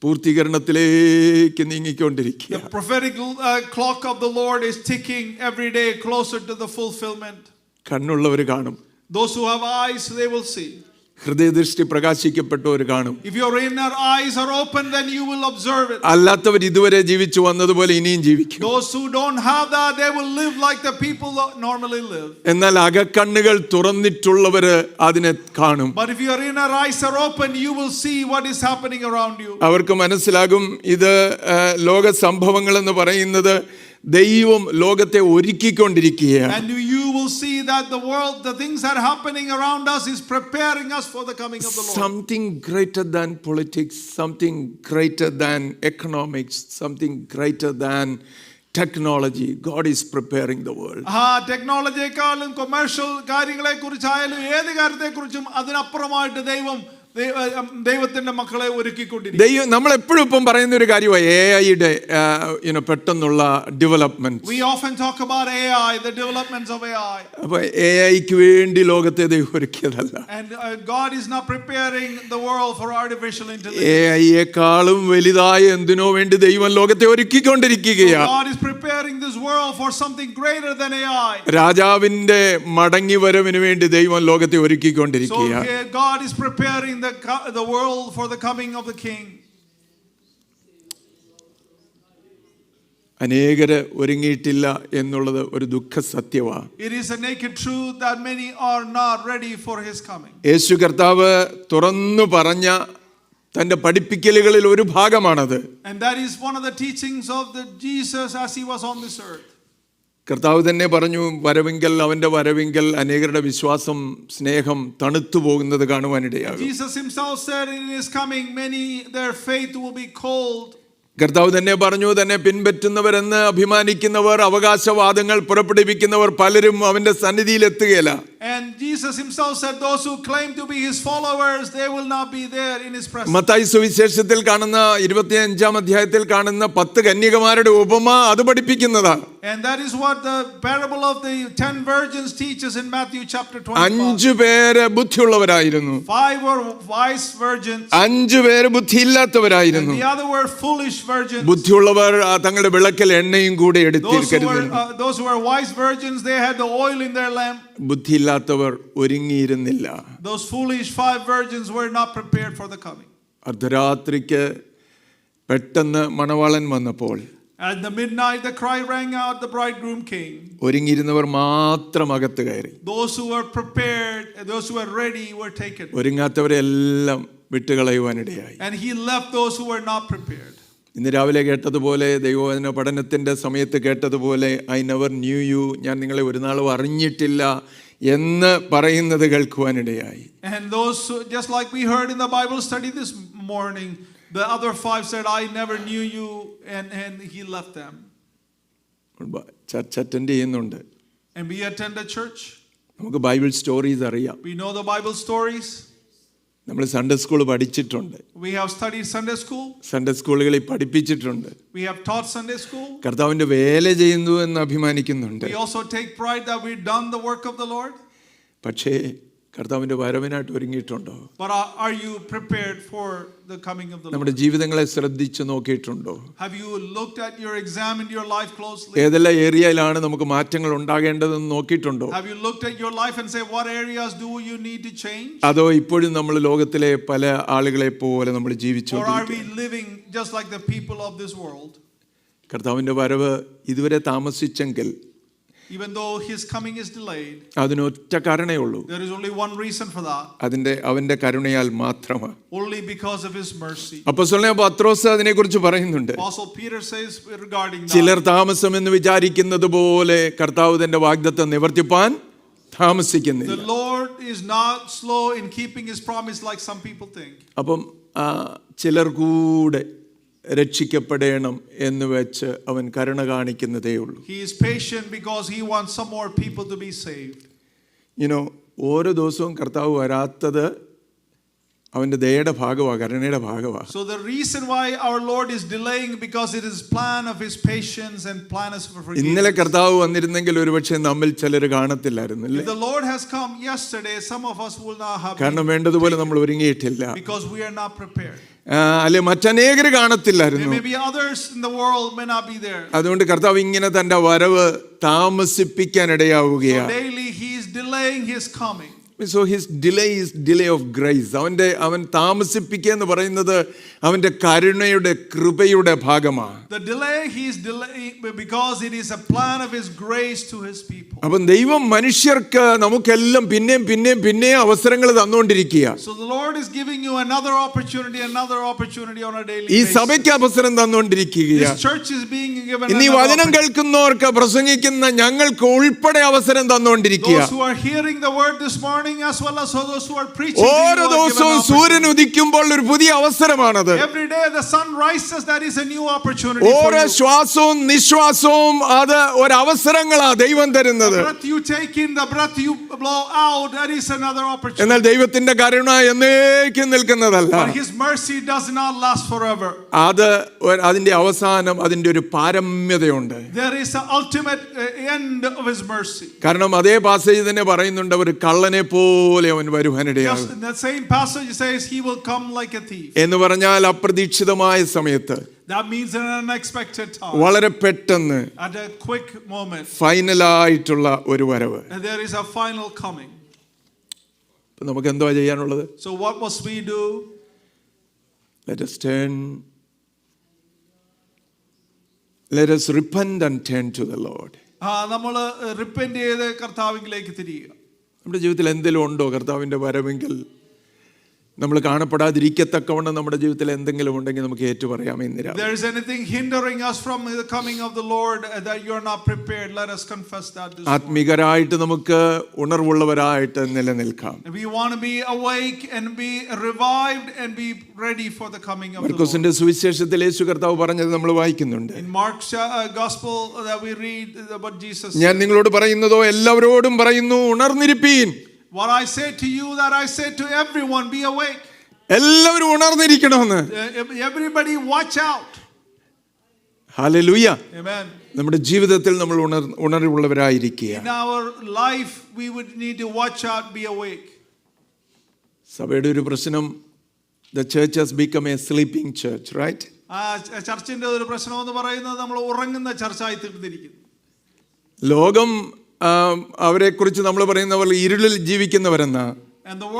S1: പൂർത്തീകരണത്തിലേക്ക് നീങ്ങിക്കൊണ്ടിരിക്കുക.
S2: The prophetic clock of the Lord is ticking every day closer to the fulfillment.
S1: കണ്ണുള്ളവർ കാണും.
S2: Those who have eyes, they will see.
S1: ഹൃദയദൃഷ്ടി പ്രകാശിക്കപ്പെട്ടവർ കാണും.
S2: If your inner eyes are open, then you will observe it.
S1: അല്ലാത്തവർ ഇതുവരെ ജീവിച്ചു വന്നതുപോലെ ഇനിയും ജീവിക്കും.
S2: Those who don't have that, they will live like the people that normally live.
S1: എന്നാൽ അകക്കണ്ണുകൾ തുറന്നിട്ടുള്ളവര് അതിനെ കാണും.
S2: But if your inner eyes are open, you will see what is happening around you.
S1: അവർക്ക് മനസ്സിലാകും ഇത് ലോക സംഭവങ്ങൾ എന്ന് പറയുന്നത് ദൈവം ലോകത്തെ ഒരുക്കിക്കൊണ്ടിരിക്കുകയാണ്.
S2: And you will see that the world, the things that are happening around us is preparing us for the coming of the Lord.
S1: Something greater than politics, something greater than economics, something greater than technology. God is preparing the world.
S2: ടെക്നോളജിയെക്കാളും കൊമേഴ്ഷ്യൽ കാര്യങ്ങളെ കുറിച്ചായാലും ഏത് കാര്യത്തെ കുറിച്ചും അതിനപ്പുറമായിട്ട് ദൈവത്തിന്റെ മക്കളെ ഒരുക്കിക്കൊണ്ടിരിക്കും.
S1: നമ്മൾ എപ്പോഴും ഇപ്പം പറയുന്ന ഒരു കാര്യമാണ് AI-യുടെ പെട്ടെന്നുള്ള development.
S2: We often talk about AI, the developments of AI.
S1: അപ്പൊ AI-ക്ക് വേണ്ടി ലോകത്തെ ദൈവം ഒരുക്കിയതല്ല.
S2: And God is not preparing the world for artificial intelligence.
S1: AI-യേക്കാളും വലുതായ എന്തിനോ വേണ്ടി ദൈവം ലോകത്തെ ഒരുക്കിക്കൊണ്ടിരിക്കുകയാണ്.
S2: God is preparing this world for something greater than AI.
S1: രാജാവിന്റെ മടങ്ങി വരവിന് വേണ്ടി ദൈവം ലോകത്തെ ഒരുക്കിക്കൊണ്ടിരിക്കുകയാണ്.
S2: So God is preparing the world for the coming of the king.
S1: അനേകര് ഒരുങ്ങിയിട്ടില്ല എന്നുള്ളത് ഒരു ദുഃഖ സത്യമാണ്.
S2: It is a naked truth that many are not ready for his coming.
S1: യേശു കർത്താവ് തുറന്നു പറഞ്ഞ തൻ്റെ പഠിപ്പിക്കലുകളിൽ ഒരു ഭാഗമാണത്.
S2: And that is one of the teachings of the Jesus as he was on this earth.
S1: കർത്താവ് തന്നെ പറഞ്ഞു, വരവിങ്കൽ, അവൻ്റെ വരവിങ്കൽ അനേകരുടെ വിശ്വാസം, സ്നേഹം തണുത്തു പോകുന്നത് കാണുവാനിടയാകും.
S2: Jesus himself said in his coming, many their faith will be cold.
S1: കർത്താവ് തന്നെ പറഞ്ഞു, തന്നെ പിൻപറ്റുന്നവരെന്ന് അഭിമാനിക്കുന്നവർ, അവകാശവാദങ്ങൾ പുറപ്പെടുവിക്കുന്നവർ പലരും അവൻ്റെ സന്നിധിയിൽ എത്തുകയില്ല.
S2: And Jesus himself said those who claim to be his followers, they will not be there in his presence.
S1: Mathai സുവിശേഷത്തിൽ കാണുന്ന 25-ാം അധ്യായത്തിൽ കാണുന്ന 10 കന്യകമാരുടെ ഉപമ അത് പഠിപ്പിക്കുന്നതാണ്.
S2: And that is what the parable of the 10 virgins teaches in Matthew chapter 25.
S1: 5 പേര് ബുദ്ധിയുള്ളവരായിരുന്നു,
S2: 5 were wise virgins,
S1: 5 പേര്
S2: and
S1: ബുദ്ധിയില്ലാത്തവരായിരുന്നു.
S2: the other were foolish virgins.
S1: ബുദ്ധിയുള്ളവർ തങ്ങളുടെ വിളക്കിൽ എണ്ണയും കൂടെ എടുത്തിരിക്കരുത്.
S2: Those who were wise virgins, they had the oil in their lamp.
S1: ബുദ്ധിയില്ലാത്തവർ ഒരുങ്ങിയിരുന്നില്ല.
S2: Those foolish 5 virgins were not prepared for the coming.
S1: അർദ്ധരാത്രിക്ക് പെട്ടെന്ന് മണവാളൻ വന്നപ്പോൾ
S2: At the midnight the cry rang out, the bridegroom came.
S1: ഒരുങ്ങിയിരുന്നവർ മാത്രം അകത്ത് കയറി.
S2: Those who were prepared, those who were ready were taken.
S1: ഒരുങ്ങാത്തവരെല്ലാം വിട്ടുകളയുവാനിടയായി.
S2: And he left those who were not prepared.
S1: ഇന്ന് രാവിലെ കേട്ടതുപോലെ, ദൈവവചന പഠനത്തിൻ്റെ സമയത്ത് കേട്ടതുപോലെ, ഐ നെവർ ന്യൂ യു, ഞാൻ നിങ്ങളെ ഒരു നാളും അറിഞ്ഞിട്ടില്ല എന്ന് പറയുന്നത് കേൾക്കുവാനിടയായി.
S2: And those, just like we heard in the Bible study this morning, the other 5 said, I never knew you, and he left them.
S1: Church attend ചെയ്യുന്നുണ്ട്,
S2: And we attend a church.
S1: നമുക്ക് ബൈബിൾ സ്റ്റോറീസ് അറിയാം,
S2: We know the Bible stories.
S1: നമ്മൾ സൺഡേ സ്കൂൾ പഠിച്ചിട്ടുണ്ട്,
S2: We have studied Sunday school.
S1: Sunday സ്കൂളുകളിൽ പഠിപ്പിച്ചിട്ടുണ്ട്,
S2: We have taught Sunday school.
S1: കർത്താവിൻ്റെ വേല ചെയ്യുന്നു എന്ന് അഭിമാനിക്കുന്നുണ്ട്.
S2: We also take pride that we've done the work of the Lord.
S1: പക്ഷേ കർത്താവിൻ്റെ വരവിനായിട്ട് ഒരുങ്ങിയിട്ടുണ്ടോ?
S2: But are you prepared for the coming of the Lord?
S1: നമ്മുടെ ജീവിതങ്ങളെ ശ്രദ്ധിച്ചു നോക്കിയിട്ടുണ്ടോ?
S2: Have you looked at examined your life closely?
S1: ഏതെല്ലാം ഏരിയയിലാണ് നമുക്ക് മാറ്റങ്ങൾ ഉണ്ടാകേണ്ടതെന്ന് നോക്കിയിട്ടുണ്ടോ?
S2: Have you looked at your life and say, what areas do you need to change?
S1: അതോ ഇപ്പോഴും നമ്മൾ ലോകത്തിലെ പല ആളുകളെ പോലെ നമ്മൾ
S2: Or are we
S1: ജീവിച്ചുകൊണ്ടിരിക്കുകയാണ്?
S2: living just like the people of this world?
S1: കർത്താവിൻ്റെ വരവ് ഇതുവരെ താമസിച്ചെങ്കിൽ
S2: Even though his coming is delayed,
S1: അതിനൊറ്റ കാരണമേ ഉള്ളൂ,
S2: there is only one reason for that.
S1: അവന്റെ കരുണയാൽ മാത്രമാണ്.
S2: Only because of his mercy.
S1: അപ്പോസ്തലനായ പത്രോസ് അതിനെക്കുറിച്ച് പറയുന്നുണ്ട്.
S2: Apostle Peter says regarding
S1: ചിലർ
S2: that,
S1: താമസമെന്ന് വിചാരിക്കുന്നത് പോലെ കർത്താവ് തന്റെ വാഗ്ദത്തം നിവർത്തിപ്പാൻ താമസിക്കുന്നില്ല.
S2: the Lord is not slow in keeping his promise like some people think.
S1: അപ്പം ചിലർ കൂടെ രക്ഷിക്കപ്പെടണം എന്ന് വെച്ച് അവൻ കരുണ കാണിക്കുന്നതേ ഉള്ളൂ.
S2: He is patient because he wants some more people to be saved.
S1: ഓരോ ദിവസവും കർത്താവ് വരാത്തത് അവന്റെ ദയയുടെ ഭാഗമാണ്, കരുണയുടെ ഭാഗമാണ്.
S2: So the reason why our Lord is delaying, because it is plan of his patience and plan of forgiveness.
S1: ഇന്നലെ കർത്താവ് വന്നിരുന്നെങ്കിൽ ഒരുപക്ഷെ നമ്മിൽ ചിലർ കാണത്തില്ലായിരുന്നു,
S2: If the Lord has come yesterday, some of us will not have
S1: കാരണം വേണ്ടതുപോലെ നമ്മൾ ഒരുങ്ങിയിട്ടില്ല,
S2: because we are not prepared.
S1: അല്ലെ മറ്റനേകർ
S2: There
S1: കാണത്തില്ലായിരുന്നു.
S2: may be others in the world may not be there.
S1: അതുകൊണ്ട് കർത്താവ് ഇങ്ങനെ തന്റെ വരവ് താമസിപ്പിക്കാൻ
S2: So
S1: ഇടയാവുകയാണ്.
S2: daily he is delaying his coming.
S1: So his delay is delay of grace. അവൻ താമസിപ്പിക്കുക എന്ന് പറയുന്നത് അവന്റെ കരുണയുടെ കൃപയുടെ ഭാഗമാണ്.
S2: The delay he is delaying because it is a plan of his grace to his people.
S1: അപ്പം ദൈവം മനുഷ്യർക്ക് നമുക്കെല്ലാം പിന്നെയും അവസരങ്ങൾ തന്നുകൊണ്ടിരിക്കുക.
S2: So the Lord is giving you another opportunity on a daily
S1: ഈ
S2: basis.
S1: സഭയ്ക്ക് അവസരം തന്നുകൊണ്ടിരിക്കുക.
S2: This church is being given
S1: ഇനി
S2: another
S1: വചനം
S2: opportunity.
S1: കേൾക്കുന്നവർക്ക് പ്രസംഗിക്കുന്ന ഞങ്ങൾക്ക് ഉൾപ്പെടെ അവസരം തന്നുകൊണ്ടിരിക്കുക.
S2: Those who are hearing the word this morning as well as those who are preaching,
S1: ഓരോ ദിവസവും സൂര്യൻ ഉദിക്കുമ്പോൾ ഒരു പുതിയ അവസരമാണത്.
S2: every day the sun rises, that is a new opportunity for
S1: ഓരോ
S2: you.
S1: ശ്വാസവും നിശ്വാസവും അത് ഒരു അവസരങ്ങളാ ദൈവം തരുന്നത്.
S2: The breath you take in, the breath you blow out, that is another opportunity.
S1: എന്നാൽ ദൈവത്തിന്റെ കരുണ എന്നേക്കും നിൽക്കുന്നതല്ല.
S2: But his mercy does not last forever.
S1: അതിന്റെ അവസാനം അതിന്റെ ഒരു പാരമ്യതയുണ്ട്.
S2: There is an ultimate end of his mercy.
S1: കാരണം അതേ പാസേജ് തന്നെ പറയുന്നുണ്ട്, ഒരു കള്ളനെ പോലെ അവൻ വരുവാനിടയാകും.
S2: Just in that same passage it says he will come like a thief.
S1: എന്ന് പറഞ്ഞാൽ അപ്രതീക്ഷിതമായ സമയത്ത്,
S2: That means in an unexpected time,
S1: വളരെ പെട്ടെന്ന്
S2: at a quick moment,
S1: ഫൈനലായിട്ടുള്ള ഒരു വരവ്.
S2: and there is a final coming.
S1: നമുക്ക് എന്തുവാ ചെയ്യാനുള്ളത്?
S2: So what must we do?
S1: Let us repent and turn to the Lord.
S2: നമ്മൾ റിപ്പന്റ് ചെയ്ത് കർത്താവിലേക്ക് തിരിയുക.
S1: നമ്മുടെ ജീവിതത്തിൽ എന്തെങ്കിലും ഉണ്ടോ കർത്താവിൻ്റെ വരവെങ്കിൽ നമ്മൾ കാണപ്പെടാതിരിക്കത്തക്കവണ്ണം നമ്മുടെ ജീവിതത്തിൽ എന്തെങ്കിലും ഉണ്ടെങ്കിൽ നമുക്ക് ഏറ്റുപറയാം ഇന്ന് രാവിലെ.
S2: There is anything hindering us from the coming of the Lord that you are not prepared, let us confess that this morning.
S1: ആത്മീകരായിട്ട് നമുക്ക് ഉണർവുള്ളവരായിട്ട് നിലനിൽക്കാം.
S2: We want to be awake and be revived and be ready for the coming of the Lord.
S1: മർക്കോസിന്റെ സുവിശേഷത്തിൽ യേശു കർത്താവ് പറഞ്ഞത് നമ്മൾ വായിക്കുന്നുണ്ട്.
S2: In Mark's gospel that we read about Jesus.
S1: ഞാൻ നിങ്ങളോട് പറയുന്നതോ എല്ലാവരോടും പറയുന്നു, ഉണർന്നിരിപ്പീൻ.
S2: What I say to you, that I say to everyone, be awake.
S1: എല്ലാവരും ഉണർന്നിരിക്കണമെന്ന്.
S2: Everybody watch out.
S1: Hallelujah.
S2: Amen.
S1: നമ്മുടെ ജീവിതത്തിൽ നമ്മൾ ഉണർവുള്ളവരായിരിക്കുക.
S2: In our life we would need to watch out, be awake.
S1: സഭയുടെ ഒരു പ്രശ്നം, the church has become a sleeping church, right?
S2: ചർച്ചിന്റെ ഒരു പ്രശ്നം എന്ന് പറയുന്നത് നമ്മൾ ഉറങ്ങുന്ന ചർച്ചായി തീർന്നിരിക്കുന്നു.
S1: ലോകം അവരെ കുറിച്ച് നമ്മൾ പറയുന്ന പോലെ ഇരുളിൽ ജീവിക്കുന്നവരെന്നാ.
S2: And the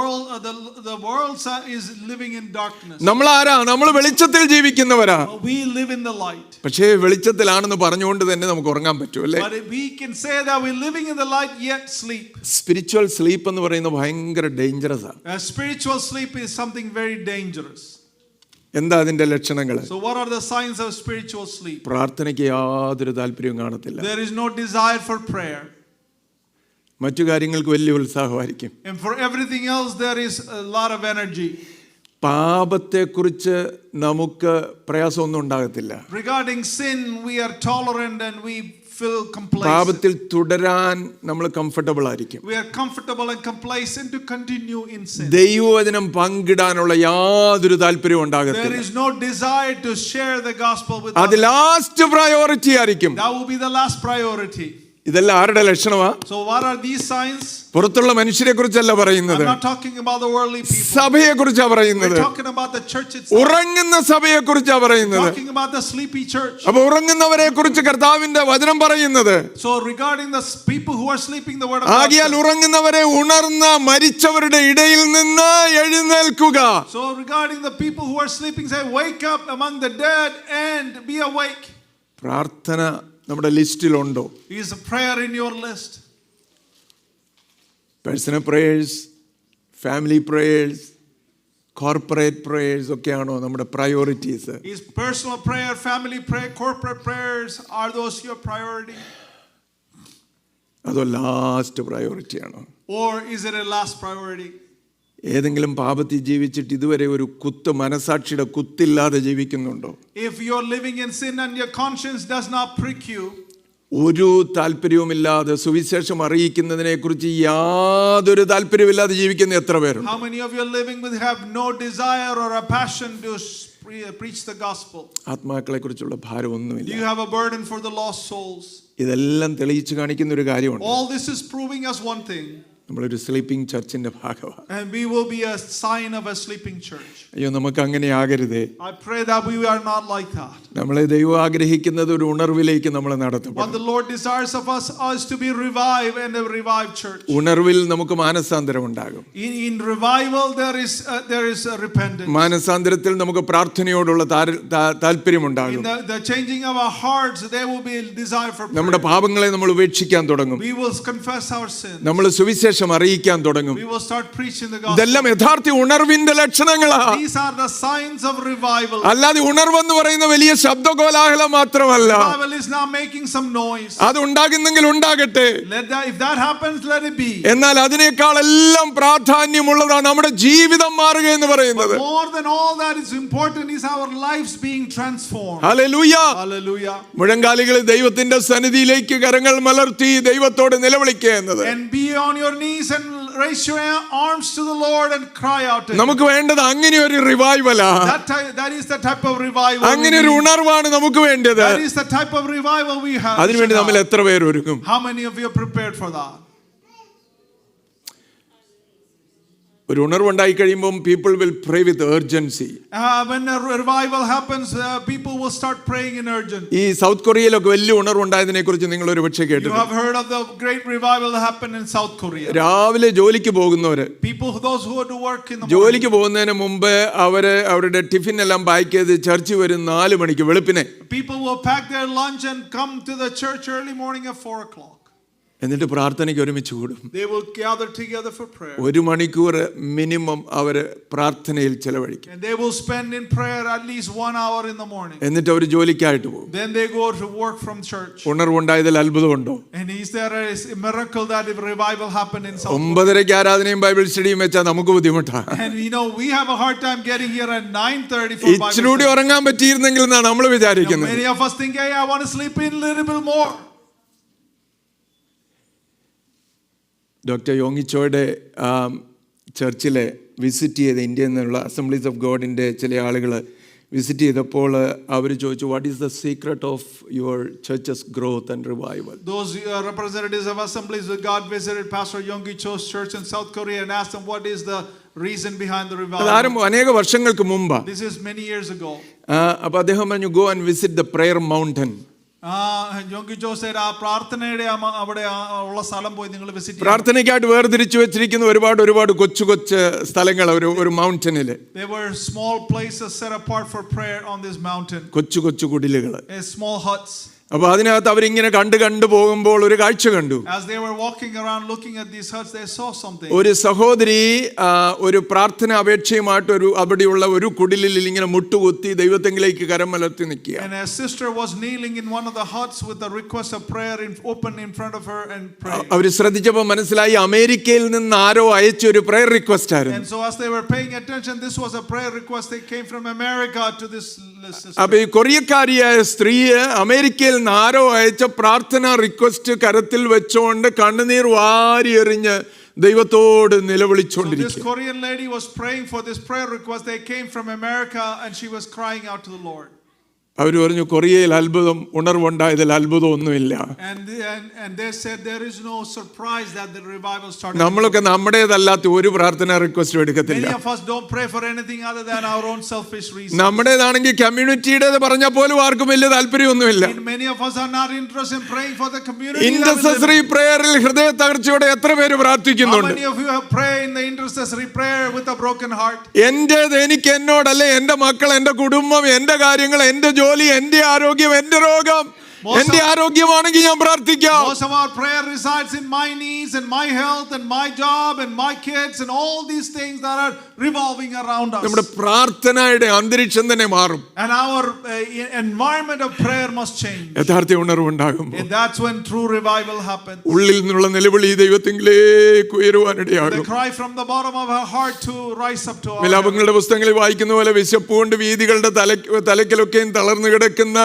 S2: world is living in darkness.
S1: നമ്മൾ ആരാ? നമ്മൾ വെളിച്ചത്തിൽ ജീവിക്കുന്നവരാ.
S2: We live in the light.
S1: പക്ഷേ വെളിച്ചത്തിലാണെന്ന് പറഞ്ഞുകൊണ്ട് തന്നെ നമുക്ക് ഉറങ്ങാൻ പറ്റും അല്ലേ?
S2: But we can say that we're living in the light yet sleep.
S1: Spiritual sleep എന്ന് പറയുന്നത് ഭയങ്കര ഡേഞ്ചറസ് ആണ്.
S2: Spiritual sleep is something very dangerous.
S1: എന്താ അതിന്റെ ലക്ഷണങ്ങൾ?
S2: So what are the signs of spiritual sleep?
S1: പ്രാർത്ഥനയ്ക്ക് യാതൊരു താല്പര്യവും കാണത്തില്ല.
S2: There is no desire for prayer.
S1: മറ്റു കാര്യങ്ങൾക്ക് വലിയ ഉത്സാഹമായിരിക്കും.
S2: And for everything else there is a lot of energy.
S1: പാപത്തെക്കുറിച്ച് നമുക്ക് പ്രയാസമൊന്നും ഉണ്ടാകത്തില്ല.
S2: Regarding sin we are tolerant and we feel complacent.
S1: പാപത്തിൽ തുടരാൻ നമ്മൾ കംഫർട്ടബിൾ ആയിരിക്കും.
S2: We are comfortable and complacent to continue in sin.
S1: ദൈവവചനം പങ്കിടാനുള്ള യാതൊരു താല്പര്യവും ഉണ്ടാകത്തില്ല.
S2: There is no desire to share the gospel with
S1: അത്
S2: others.
S1: ലാസ്റ്റ് പ്രയോറിറ്റി ആയിരിക്കും.
S2: That will be the last priority.
S1: ഇതെല്ലാം ആരുടെ ലക്ഷണമാ?
S2: So what are these signs?
S1: പുറത്തുള്ള മനുഷ്യരെ കുറിച്ചല്ല പറയുന്നത്,
S2: I'm not talking about the worldly people.
S1: സഭയെ കുറിച്ചാ പറയുന്നത്.
S2: We're talking about the church itself.
S1: ഉറങ്ങുന്ന സഭയെ കുറിച്ചാ പറയുന്നത്.
S2: Talking about the sleepy church.
S1: അപ്പൊ ഉറങ്ങുന്നവരെ കുറിച്ച് കർത്താവിന്റെ വചനം പറയുന്നത്.
S2: So regarding the people who are sleeping, the word of God.
S1: ആകയാൽ ഉറങ്ങുന്നവരെ ഉണർന്ന മരിച്ചവരുടെ ഇടയിൽ നിന്ന് എഴുന്നേൽക്കുക.
S2: So regarding the people who are sleeping, say, wake up among the dead and be awake.
S1: പ്രാർത്ഥന നമ്മുടെ ലിസ്റ്റിലുണ്ടോ?
S2: Is a prayer in your list?
S1: Personal prayers, family prayers, corporate prayers ഒക്കെയാണോ നമ്മുടെ priorities?
S2: Is personal prayer, family prayer, corporate prayers, are those your priority?
S1: അതോ ലാസ്റ്റ് പ്രയോറിറ്റി ആണോ?
S2: Or is it a last priority?
S1: ഏതെങ്കിലും പാപത്തിൽ ജീവിച്ചിട്ട് ഇതുവരെ ഒരു മനസാക്ഷിയുടെ കുത്തില്ലാതെ ജീവിക്കുന്നുണ്ടോ?
S2: If you're living in sin and your conscience does not prick you,
S1: ഒരു താല്പര്യവുമില്ലാതെ സുവിശേഷം അറിയിക്കുന്നതിനെ കുറിച്ച് യാതൊരു താല്പര്യമില്ലാതെ ജീവിക്കുന്ന എത്ര പേരുണ്ട്?
S2: how many of you are living with have no desire or a passion to preach the gospel?
S1: ആത്മാക്കളെ കുറിച്ചുള്ള ഭാരം ഒന്നുമില്ല.
S2: Do you have a burden for the lost souls?
S1: ഇതെല്ലാം തെളിയിച്ചു കാണിക്കുന്ന ഒരു കാര്യമുണ്ട്.
S2: All this is proving us one thing.
S1: നമ്മളൊരു സ്ലീപ്പിംഗ് ചർച്ചിന്റെ ഭാഗമാണ്.
S2: And we will be a sign of a sleeping church.
S1: അയ്യോ, നമുക്ക് അങ്ങനെ ആകരുതേ.
S2: I pray that we are not like that.
S1: നമ്മളെ ദൈവം ആഗ്രഹിക്കുന്നത് ഒരു ഉണർവിലേക്ക് നമ്മളെ നടത്തണം.
S2: What the Lord desires of us is to be revived and a revived church.
S1: ഉണർവിൽ നമുക്ക് മാനസാന്തരം ഉണ്ടാകും.
S2: In revival there is a repentance.
S1: മാനസാന്തരത്തിൽ നമുക്ക് പ്രാർത്ഥനയോടുള്ള താല്പര്യമുണ്ടാകും.
S2: In the changing of our hearts there will be a desire for prayer.
S1: നമ്മുടെ പാപങ്ങളെ നമ്മൾ ഉപേക്ഷിക്കാൻ തുടങ്ങും.
S2: We will confess our sins.
S1: നമ്മൾ സുവിശേഷം അറിയിക്കാൻ തുടങ്ങും.
S2: We will start preaching the gospel.
S1: ഇതെല്ലാം യഥാർത്ഥ ഉണർവിന്റെ ലക്ഷണങ്ങളാണ്.
S2: These are the signs of revival.
S1: അല്ലാതെ ഉണർവെന്ന് പറയുന്ന വലിയ ശബ്ദകോലാഹലം മാത്രമല്ല.
S2: Revival is not making some noise.
S1: അത് ഉണ്ടാകുന്നെങ്കിൽ ഉണ്ടാകട്ടെ.
S2: If that happens, let it be.
S1: എന്നാൽ അതിനേക്കാൾ എല്ലാം പ്രാധാന്യമുള്ളതാണ് നമ്മുടെ ജീവിതം മാറുക എന്ന് പറയുന്നത്.
S2: But more than all that is important is our lives being transformed.
S1: Hallelujah.
S2: Hallelujah.
S1: മുഴങ്കാലുകളിൽ ദൈവത്തിന്റെ സന്നിധിയിലേക്ക് കരങ്ങൾ മലർത്തി ദൈവത്തോട് നിലവിളിക്കുക എന്നത്.
S2: And be on your knees and raise your arms to the Lord and cry out to Him.
S1: നമുക്ക് വേണ്ടത് അങ്ങനെ ഒരു റിവൈവലാ.
S2: That is the type of revival.
S1: അങ്ങനെ ഒരു ഉണർവാണ് നമുക്ക് വേണ്ടത്.
S2: That is the type of revival we have.
S1: അതിനുവേണ്ടി നമ്മൾ എത്ര പേര് ഒരുങ്ങും?
S2: How many of you are prepared for that?
S1: ഒരു ഉണർവുണ്ടായി കഴിയുമ്പോൾ people will pray with urgency.
S2: When a revival happens, people will start praying in urgency.
S1: ഈ സൗത്ത് കൊറിയയിലൊക്കെ വലിയ ഉണർവുണ്ടായതിനെ കുറിച്ച് നിങ്ങൾ ഒരു പക്ഷേ
S2: You
S1: കേട്ടിട്ടുണ്ട്.
S2: have heard of the great revival that happened in South Korea.
S1: രാവിലെ ജോലിക്ക് പോകുന്നവര്,
S2: Those who are to work in the morning.
S1: ജോലിക്ക് പോകുന്നതിന് മുമ്പ് അവരുടെ ടിഫിൻ എല്ലാം പാക്ക് ചെയ്ത് ചർച്ച് വരും 4 മണിക്ക് വെളുപ്പിനെ.
S2: People will pack their lunch and come to the church early morning at 4 o'clock.
S1: എന്നിട്ട് പ്രാർത്ഥനയ്ക്ക് ഒരുമിച്ച് കൂടും.
S2: They will gather together for prayer.
S1: 1 മണിക്കൂർ മിനിമം അവർ പ്രാർത്ഥനയിൽ ചെലവഴിക്കും.
S2: And they will spend in prayer at least 1 hour in the morning.
S1: എന്നിട്ട് അവർ ജോലിക്കായിട്ട് പോകും.
S2: Then they go to work from church.
S1: ഉണർവുണ്ടായതിൽ അത്ഭുതമുണ്ടോ?
S2: And is there a miracle that if revival happened in South?
S1: 9:30 ആരാധനയും ബൈബിൾ സ്റ്റഡിയും വെച്ചാൽ നമുക്ക് ബുദ്ധിമുട്ടാണ്.
S2: And we have a hard time getting here at 9:30 for Bible
S1: ഇച്ചിരി കൂടി
S2: study.
S1: ഉറങ്ങാൻ പറ്റിയിരുന്നെങ്കിൽ എന്നാണ് നമ്മൾ വിചാരിക്കുന്നത്.
S2: Many of us think, hey, I want to sleep in a little bit more.
S1: Doctor യോങ്ങിച്ചോയുടെ ചർച്ചിലെ വിസിറ്റ് ചെയ്ത ഇന്ത്യയിൽ നിന്നുള്ള അസംബ്ലീസ് ഓഫ് ഗോഡിൻ്റെ ചില ആളുകൾ വിസിറ്റ് ചെയ്തപ്പോൾ അവർ ചോദിച്ചു, what is the secret of your churches growth and revival?
S2: Those representatives of Assemblies of God visited Pastor Yonggi Cho's church in South Korea and asked him, what is the reason behind the revival?
S1: അതാരും അനേക വർഷങ്ങൾക്ക് മുമ്പാണ്.
S2: This is many years ago.
S1: അപ്പോൾ അദ്ദേഹം പറഞ്ഞു, go and visit the prayer mountain.
S2: Yonggi Cho said, ആ പ്രാർത്ഥനയുടെ അവിടെ ഉള്ള സ്ഥലം പോയി നിങ്ങൾ വിസിറ്റ് ചെയ്യണം.
S1: പ്രാർത്ഥനയ്ക്കായിട്ട് വേർതിരിച്ചു വെച്ചിരിക്കുന്ന ഒരുപാട് കൊച്ചു സ്ഥലങ്ങൾ ഒരു മൗണ്ടനില്.
S2: There were small places set apart for prayer on this mountain.
S1: കൊച്ചു കുടിലുകൾ,
S2: Small huts.
S1: അപ്പൊ അതിനകത്ത് അവരിങ്ങനെ കണ്ടു പോകുമ്പോൾ ഒരു കാഴ്ച കണ്ടു.
S2: As they were walking around looking at these huts, they saw something.
S1: ഒരു സഹോദരി ഒരു പ്രാർത്ഥന അപേക്ഷയുമായിട്ട് അവിടെയുള്ള ഒരു കുടിലിൽ ഇങ്ങനെ മുട്ടുകുത്തി ദൈവത്തെങ്കിലേക്ക് കരമലർത്തി നിൽക്കുക.
S2: And a sister was kneeling in one of the huts with the request of prayer open in front of her and praying.
S1: അവർ ശ്രദ്ധിച്ചപ്പോൾ മനസ്സിലായി അമേരിക്കയിൽ നിന്ന് ആരോ അയച്ച ഒരു പ്രയർ റിക്വസ്റ്റ് ആയിരുന്നു.
S2: And so as they were paying attention, this was a prayer request that came from America to this sister.
S1: അപ്പൊ ഈ കൊറിയക്കാരിയായ സ്ത്രീ അമേരിക്കയിൽ ആരോ അയച്ച പ്രാർത്ഥന റിക്വസ്റ്റ് കരത്തിൽ വെച്ചോണ്ട് കണ്ണുനീർ വാരി എറിഞ്ഞ് ദൈവത്തോട് നിലവിളിച്ചുകൊണ്ടിരിക്കുക.
S2: So this Korean lady was praying for this prayer request. They came from America and she was crying out to the Lord.
S1: അവർ പറഞ്ഞു, കൊറിയയിൽ ഉണർവുണ്ടായതിൽ അത്ഭുതമൊന്നുമില്ല.
S2: And they said there is no surprise that the revival started.
S1: നമ്മളൊക്കെ നമ്മുടേതല്ലാത്ത ഒരു പ്രാർത്ഥന റിക്വസ്റ്റും എടുക്കത്തില്ല.
S2: Many of us don't pray for anything other than our own selfish reasons.
S1: നമ്മുടേതാണെങ്കിൽ കമ്മ്യൂണിറ്റിയുടേത് പറഞ്ഞാൽ പോലും ആർക്കും വലിയ താല്പര്യമൊന്നുമില്ല.
S2: Many of us are not interested in praying for the community.
S1: Intercessory പ്രേയറിൽ ഹൃദയ തകർച്ചയോടെ എത്ര പേര് പ്രാർത്ഥിക്കുന്നുണ്ട്?
S2: How many of you have prayed in the intercessory prayer with a broken heart?
S1: എന്റേത് എനിക്ക് എന്നോടല്ലേ, എന്റെ മക്കൾ, എന്റെ കുടുംബം, എന്റെ കാര്യങ്ങൾ, എന്റെ ജോലി, എന്റെ ആരോഗ്യം, എന്റെ രോഗം, എന്റെ ആരോഗ്യമാണെങ്കിൽ ഞാൻ പ്രാർത്ഥിക്കാം.
S2: Most of our prayer resides in my needs and my health and my job and my kids and all these things that are revolving around us.
S1: നമ്മുടെ പ്രാർത്ഥനയുടെ അന്തരീക്ഷം തന്നെ മാറും.
S2: And our environment of prayer must change.
S1: യഥാർത്ഥ ഉണർവുണ്ടാകും.
S2: And that's when true revival happens.
S1: ഉള്ളിൽ നിന്നുള്ള നിലവിളി ദൈവത്തിലേക്ക് ഉയരുവാനിടയാകും.
S2: The cry from the bottom of our heart to rise up to our
S1: വിലാപങ്ങളുടെ പുസ്തകങ്ങളിൽ വായിക്കുന്ന പോലെ വിശപ്പുകൊണ്ട് വീഥികളുടെ തലയ്ക്കലൊക്കെയും തളർന്നു കിടക്കുന്ന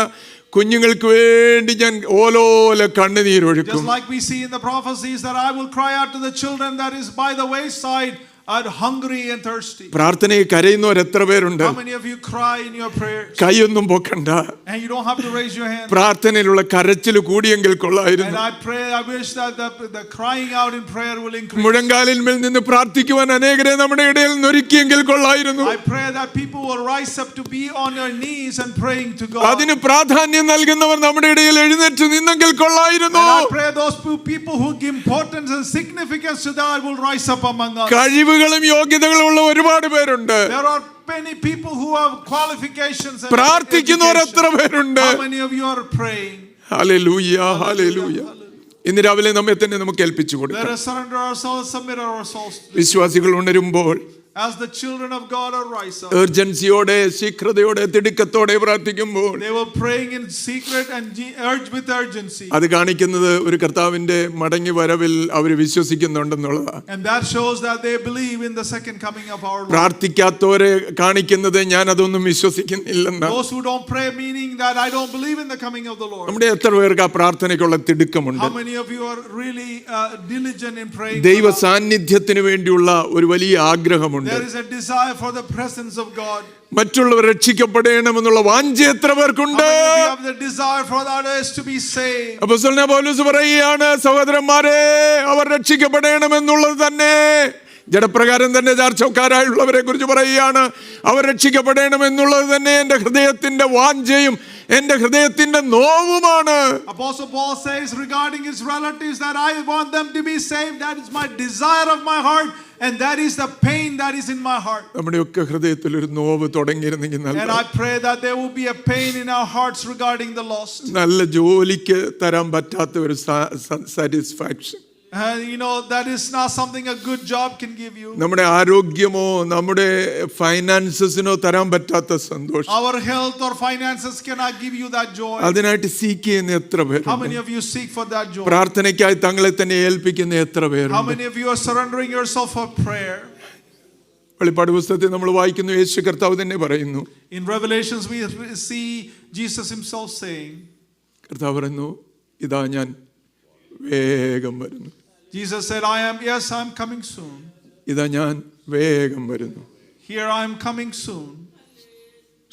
S1: കുഞ്ഞുങ്ങൾക്ക് വേണ്ടി ഞാൻ ഓലോല കണ്ണുനീരൊഴുക്കും.
S2: Just like we see in the prophecies that I will cry out to the children that is by the wayside are hungry and thirsty.
S1: പ്രാർത്ഥനയിൽ കരയുന്നവർ എത്ര പേരുണ്ട്?
S2: How many of you cry in your prayers?
S1: കൈയൊന്നും പൊക്കണ്ട.
S2: And you don't have to raise your hand.
S1: പ്രാർത്ഥനയിലുള്ള കരച്ചിൽ കൂടിയെങ്കിൽ കൊള്ളായിരുന്നു.
S2: And I pray, I wish that the crying out in prayer will increase.
S1: മുഴങ്കാലിന്മേൽ നിന്ന് പ്രാർത്ഥിക്കുവാൻ അനേകരെ നമ്മുടെ ഇടയിൽ നൊരുക്കിയെങ്കിൽ കൊള്ളായിരുന്നു.
S2: I pray that people will rise up to be on their knees and praying to God.
S1: അതിന് പ്രാധാന്യം നൽകുന്നവർ നമ്മുടെ ഇടയിൽ എഴുന്നേറ്റ് നിന്നെങ്കിൽ കൊള്ളായിരുന്നു.
S2: And I pray those people who give importance and significance to that will rise up among us.
S1: കഴിവുകളും യോഗ്യതകളും ഉള്ള ഒരുപാട് പേരുണ്ട്.
S2: There are many people who have qualifications and
S1: പ്രാർത്ഥിക്കുന്നവർ എത്ര പേരുണ്ട്?
S2: How many of you are praying?
S1: Hallelujah, hallelujah. ഇന്ന് രാവിലെ നമ്മെ തന്നെ നമുക്ക് ഏൽപ്പിച്ചു
S2: Let
S1: കൊടുക്കാം.
S2: us surrender ourselves, submit ourselves.
S1: വിശ്വാസികൾ ഉണരുമ്പോൾ
S2: As the children of God arise up,
S1: urgencyയോടെ, ശീഘ്രതയോടെ, തിടുക്കത്തോടെ പ്രാർത്ഥിക്കുമ്പോൾ
S2: they were praying in secret and urged with urgency.
S1: അത് കാണിക്കുന്നത് ഒരു കർത്താവിന്റെ മടങ്ങി വരവിൽ അവർ വിശ്വസിക്കുന്നുണ്ടെന്നുള്ളതാണ്.
S2: And that shows that they believe in the second coming of our Lord.
S1: പ്രാർത്ഥിക്കാത്തവരെ കാണിക്കുന്നത് ഞാൻ അതൊന്നും വിശ്വസിക്കുന്നില്ലെന്ന്.
S2: Those who don't pray, meaning that I don't believe in the coming of the Lord.
S1: നമ്മുടെ എത്ര പേർക്ക് ആ പ്രാർത്ഥനയ്ക്കുള്ള തിടുക്കമുണ്ട്?
S2: How many of you are really diligent in praying?
S1: ദൈവ സാന്നിധ്യത്തിന് വേണ്ടിയുള്ള ഒരു വലിയ ആഗ്രഹമുണ്ട്.
S2: There is a desire for the presence of God.
S1: മറ്റുള്ളവർ രക്ഷിക്കപ്പെടണമെന്നുള്ള വാഞ്ച എത്ര പേർക്കുണ്ട്?
S2: How many of you have the desire for others to be saved?
S1: അപ്പോസ്തലനായ പൗലോസ് പറയുകയാണ്, സഹോദരന്മാരെ, അവർ രക്ഷിക്കപ്പെടണമെന്നുള്ളത് തന്നെ ജഡപ്രകാരം തന്നെ ചാർച്ചക്കാരായുള്ളവരെ കുറിച്ച് പറയുകയാണ്. അവർ രക്ഷിക്കപ്പെടണമെന്നുള്ളത് തന്നെ എൻ്റെ ഹൃദയത്തിന്റെ വാഞ്ചയും എൻ്റെ ഹൃദയത്തിന്റെ നോവുമാണ്.
S2: Apostle Paul says regarding his relatives that I want them to be saved. That is my desire of my heart, and that is the pain that is in my heart.
S1: നമ്മുടെയൊക്കെ ഹൃദയത്തിൽ ഒരു now തുടങ്ങിയിരുന്നെങ്കിൽ
S2: And I pray that there will be a pain in our hearts regarding the lost.
S1: നല്ല ജോലിക്ക് തരാൻ പറ്റാത്ത ഒരു satisfaction,
S2: that is not something a good job can give you.
S1: നമ്മുടെ ആരോഗ്യമോ നമ്മുടെ ഫൈനാൻസസിനോ തരാൻ പറ്റാത്ത സന്തോഷം,
S2: Our health or finances cannot give you that joy.
S1: അതിനായിട്ട് സീക്ക് ചെയ്യുന്ന എത്ര
S2: How
S1: പേരുണ്ട്?
S2: many of you seek for that joy?
S1: പ്രാർത്ഥനയ്ക്കായി തങ്ങളെ തന്നെ ഏൽപ്പിക്കുന്ന എത്ര
S2: How
S1: പേരുണ്ട്?
S2: many of you are surrendering yourself for prayer?
S1: വെളിപ്പാട് പുസ്തകത്തിൽ നമ്മൾ വായിക്കുന്നു, യേശു കർത്താവ് തന്നെ പറയുന്നു.
S2: In Revelations we see Jesus himself saying,
S1: കർത്താവ് പറയുന്നു, ഇതാ ഞാൻ വേഗം വരുന്നു.
S2: Jesus said, I am coming soon.
S1: ഇതാ ഞാൻ വേഗം വരുന്നു.
S2: Here I am coming soon.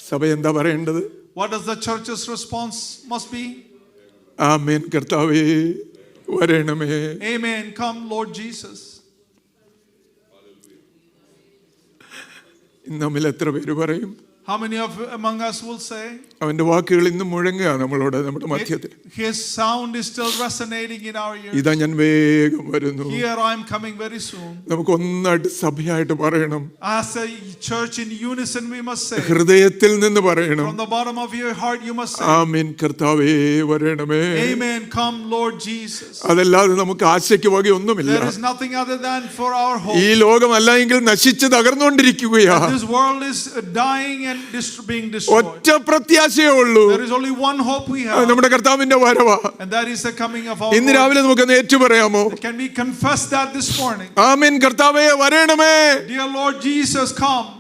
S1: സഭ എന്താ പറയേണ്ടത്?
S2: What does the church's response must be?
S1: ആമേൻ കർത്താവേ വരണമേ.
S2: Amen. Come Lord Jesus.
S1: ഇന്ന് നമ്മിൽ എത്ര പേര് പറയും?
S2: How many of among us will say?
S1: അവന്റെ വാക്കുകൾ ഇന്നും മുഴങ്ങുക നമ്മളോട്, നമ്മുടെ മധ്യത്തിൽ.
S2: His sound is still resonating in our ears.
S1: ഇതാ ഞാൻ വേഗം വരുന്നു.
S2: Here I am coming very soon.
S1: നമുക്ക് ഒന്നായിട്ട് സഭയായിട്ട് പറയണം.
S2: As a church in unison we must say.
S1: ഹൃദയത്തിൽ നിന്ന് പറയണം.
S2: From the bottom of your heart you must say.
S1: ആമേൻ കർത്താവേ വരണമേ.
S2: Amen. Come Lord Jesus.
S1: അതല്ലാതെ നമുക്ക് ആശയ്ക്ക് വകയൊന്നുമില്ല.
S2: There is nothing other than for our hope.
S1: ഈ ലോകമല്ല എങ്കിൽ നശിച്ച് തകർന്നുകൊണ്ടിരിക്കുകയാ.
S2: This world is dying and being destroyed.
S1: ഒറ്റ പ്രത്യാശയേ ഉള്ളൂ.
S2: There is only one hope we have.
S1: നമ്മുടെ കർത്താവിന്റെ വരവാ.
S2: And that is the coming of our
S1: ഇന്ന്
S2: Lord.
S1: രാവിലെ നമുക്കൊന്ന് ഏറ്റുപറയാമോ?
S2: Can we confess that this morning?
S1: ആമേൻ കർത്താവേ വരണമേ.
S2: Dear Lord Jesus, come.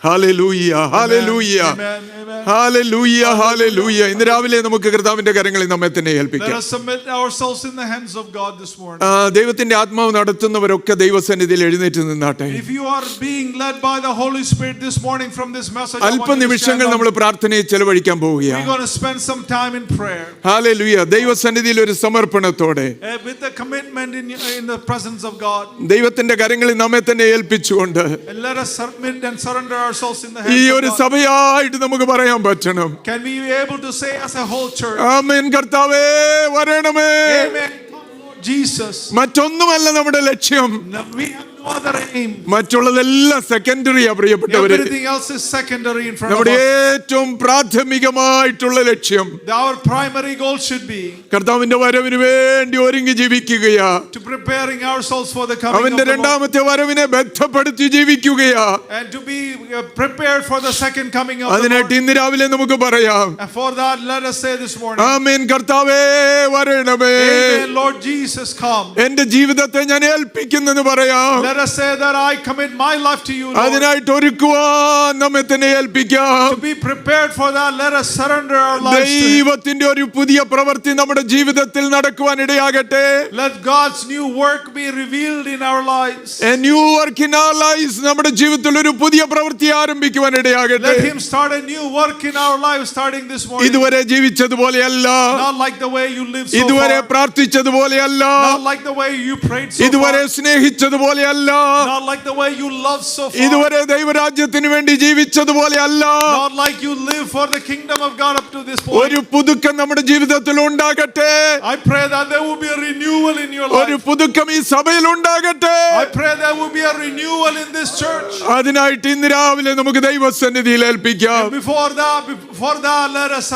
S1: Hallelujah hallelujah
S2: Amen. Amen.
S1: Hallelujah hallelujah. ഇന്ന് രാവിലെ നമുക്ക് കർത്താവിന്റെ കരങ്ങളിൽ നമ്മെ തന്നെ
S2: Let
S1: ഏൽപ്പിക്കാം.
S2: us submit ourselves in the hands of God this morning.
S1: ദൈവത്തിന്റെ ആത്മാവ് നടത്തുന്നവരൊക്കെ ദൈവസന്നിധിയിൽ എഴുന്നേറ്റ് നിന്നാട്ടെ.
S2: If you are being led by the Holy Spirit this morning from this message, I want you to stand
S1: അല്പനിമിഷങ്ങൾ നമ്മൾ
S2: up.
S1: പ്രാർത്ഥനയിൽ ചെലവഴിക്കാൻ
S2: We're
S1: പോവുകയാണ്.
S2: going to spend some time in prayer.
S1: Hallelujah. ദൈവസന്നിധിയിൽ ഒരു സമർപ്പണത്തോടെ
S2: With the commitment in the presence of God.
S1: ദൈവത്തിന്റെ കരങ്ങളിൽ നമ്മെ തന്നെ ഏൽപ്പിച്ചുകൊണ്ട്
S2: And let us submit and surrender ourselves in the
S1: ഈ
S2: hands
S1: ഒരു
S2: of God.
S1: സഭയായിട്ട് നമുക്ക് പറയാൻ പറ്റണം.
S2: Can we be able to say as a whole church?
S1: ആമേൻ കർത്താവേ വരണമേ.
S2: Amen. Come Lord Jesus.
S1: മറ്റൊന്നുമല്ല നമ്മുടെ ലക്ഷ്യം.
S2: We have no other aim.
S1: മറ്റുള്ളതെല്ലാം സെക്കൻഡറിയാ പ്രിയപ്പെട്ടവരെ.
S2: Everything else is secondary in front of
S1: നമ്മുടെ
S2: us.
S1: ഏറ്റവും പ്രാഥമികമായിട്ടുള്ള ലക്ഷ്യം
S2: Our primary goal should be
S1: കർത്താവിന്റെ വരവിന് വേണ്ടി ഒരുങ്ങി ജീവിക്കുകയാ.
S2: to preparing ourselves for the coming of
S1: അവന്റെ
S2: the Lord.
S1: രണ്ടാമത്തെ വരവിനെ ബന്ധപ്പെടുത്തി ജീവിക്കുകയാ.
S2: And to be prepared for the second coming of the
S1: അതിനായിട്ട്
S2: Lord.
S1: ഇന്ന് രാവിലെ നമുക്ക് പറയാം,
S2: And for that, let us say this morning,
S1: ആമേൻ കർത്താവേ വരണമേ.
S2: Amen, Lord Jesus, come.
S1: എന്റെ ജീവിതത്തെ ഞാൻ ഏൽപ്പിക്കുന്നെന്ന് പറയാം.
S2: Let us say that I commit my life to you, Lord.
S1: അതിനായിട്ട് ഒരുക്കുവാൻ നമ്മെ തന്നെ ഏൽപ്പിക്കാം.
S2: To be prepared for that, let us surrender our lives to Him.
S1: ദൈവത്തിന്റെ ഒരു പുതിയ പ്രവൃത്തി നമ്മുടെ ജീവിതത്തിൽ നടക്കുവാൻ ഇടയാകട്ടെ.
S2: Let God's new work be revealed in our lives.
S1: A new work in our lives. നമ്മുടെ ജീവിതത്തിൽ ഒരു പുതിയ പ്രവൃത്തി ആരംഭിക്കുവാൻ ഇടയാകട്ടെ.
S2: Let Him start a new work in our lives starting this morning.
S1: ഇതുവരെ ജീവിച്ചതുപോലെയല്ല,
S2: Not like the way you lived so
S1: ഇതുവരെ
S2: far.
S1: പ്രാർത്ഥിച്ചതുപോലെയല്ല,
S2: Not like the way you prayed so
S1: ഇതുവരെ
S2: far.
S1: സ്നേഹിച്ചതുപോലെയല്ല,
S2: Not like the way you loved so far.
S1: ഇതുവരെ ദൈവരാജ്യത്തിന് വേണ്ടി ജീവിച്ചതുപോലെയല്ല.
S2: Not like you live for the kingdom of God up to this point.
S1: ഒരു പുതുക്കം നമ്മുടെ ജീവിതത്തിൽ ഉണ്ടാകട്ടെ.
S2: I pray that there will be a renewal in your
S1: ഒരു
S2: life.
S1: പുതുക്കം ഈ സഭയിൽ ഉണ്ടാകട്ടെ.
S2: I pray there will be a renewal in this church.
S1: അതിനായിട്ട് ഇന്ന് രാവിലെ നമുക്ക് ദൈവസന്നിധിയിൽ ഏൽപ്പിക്കാം.
S2: And before that, let us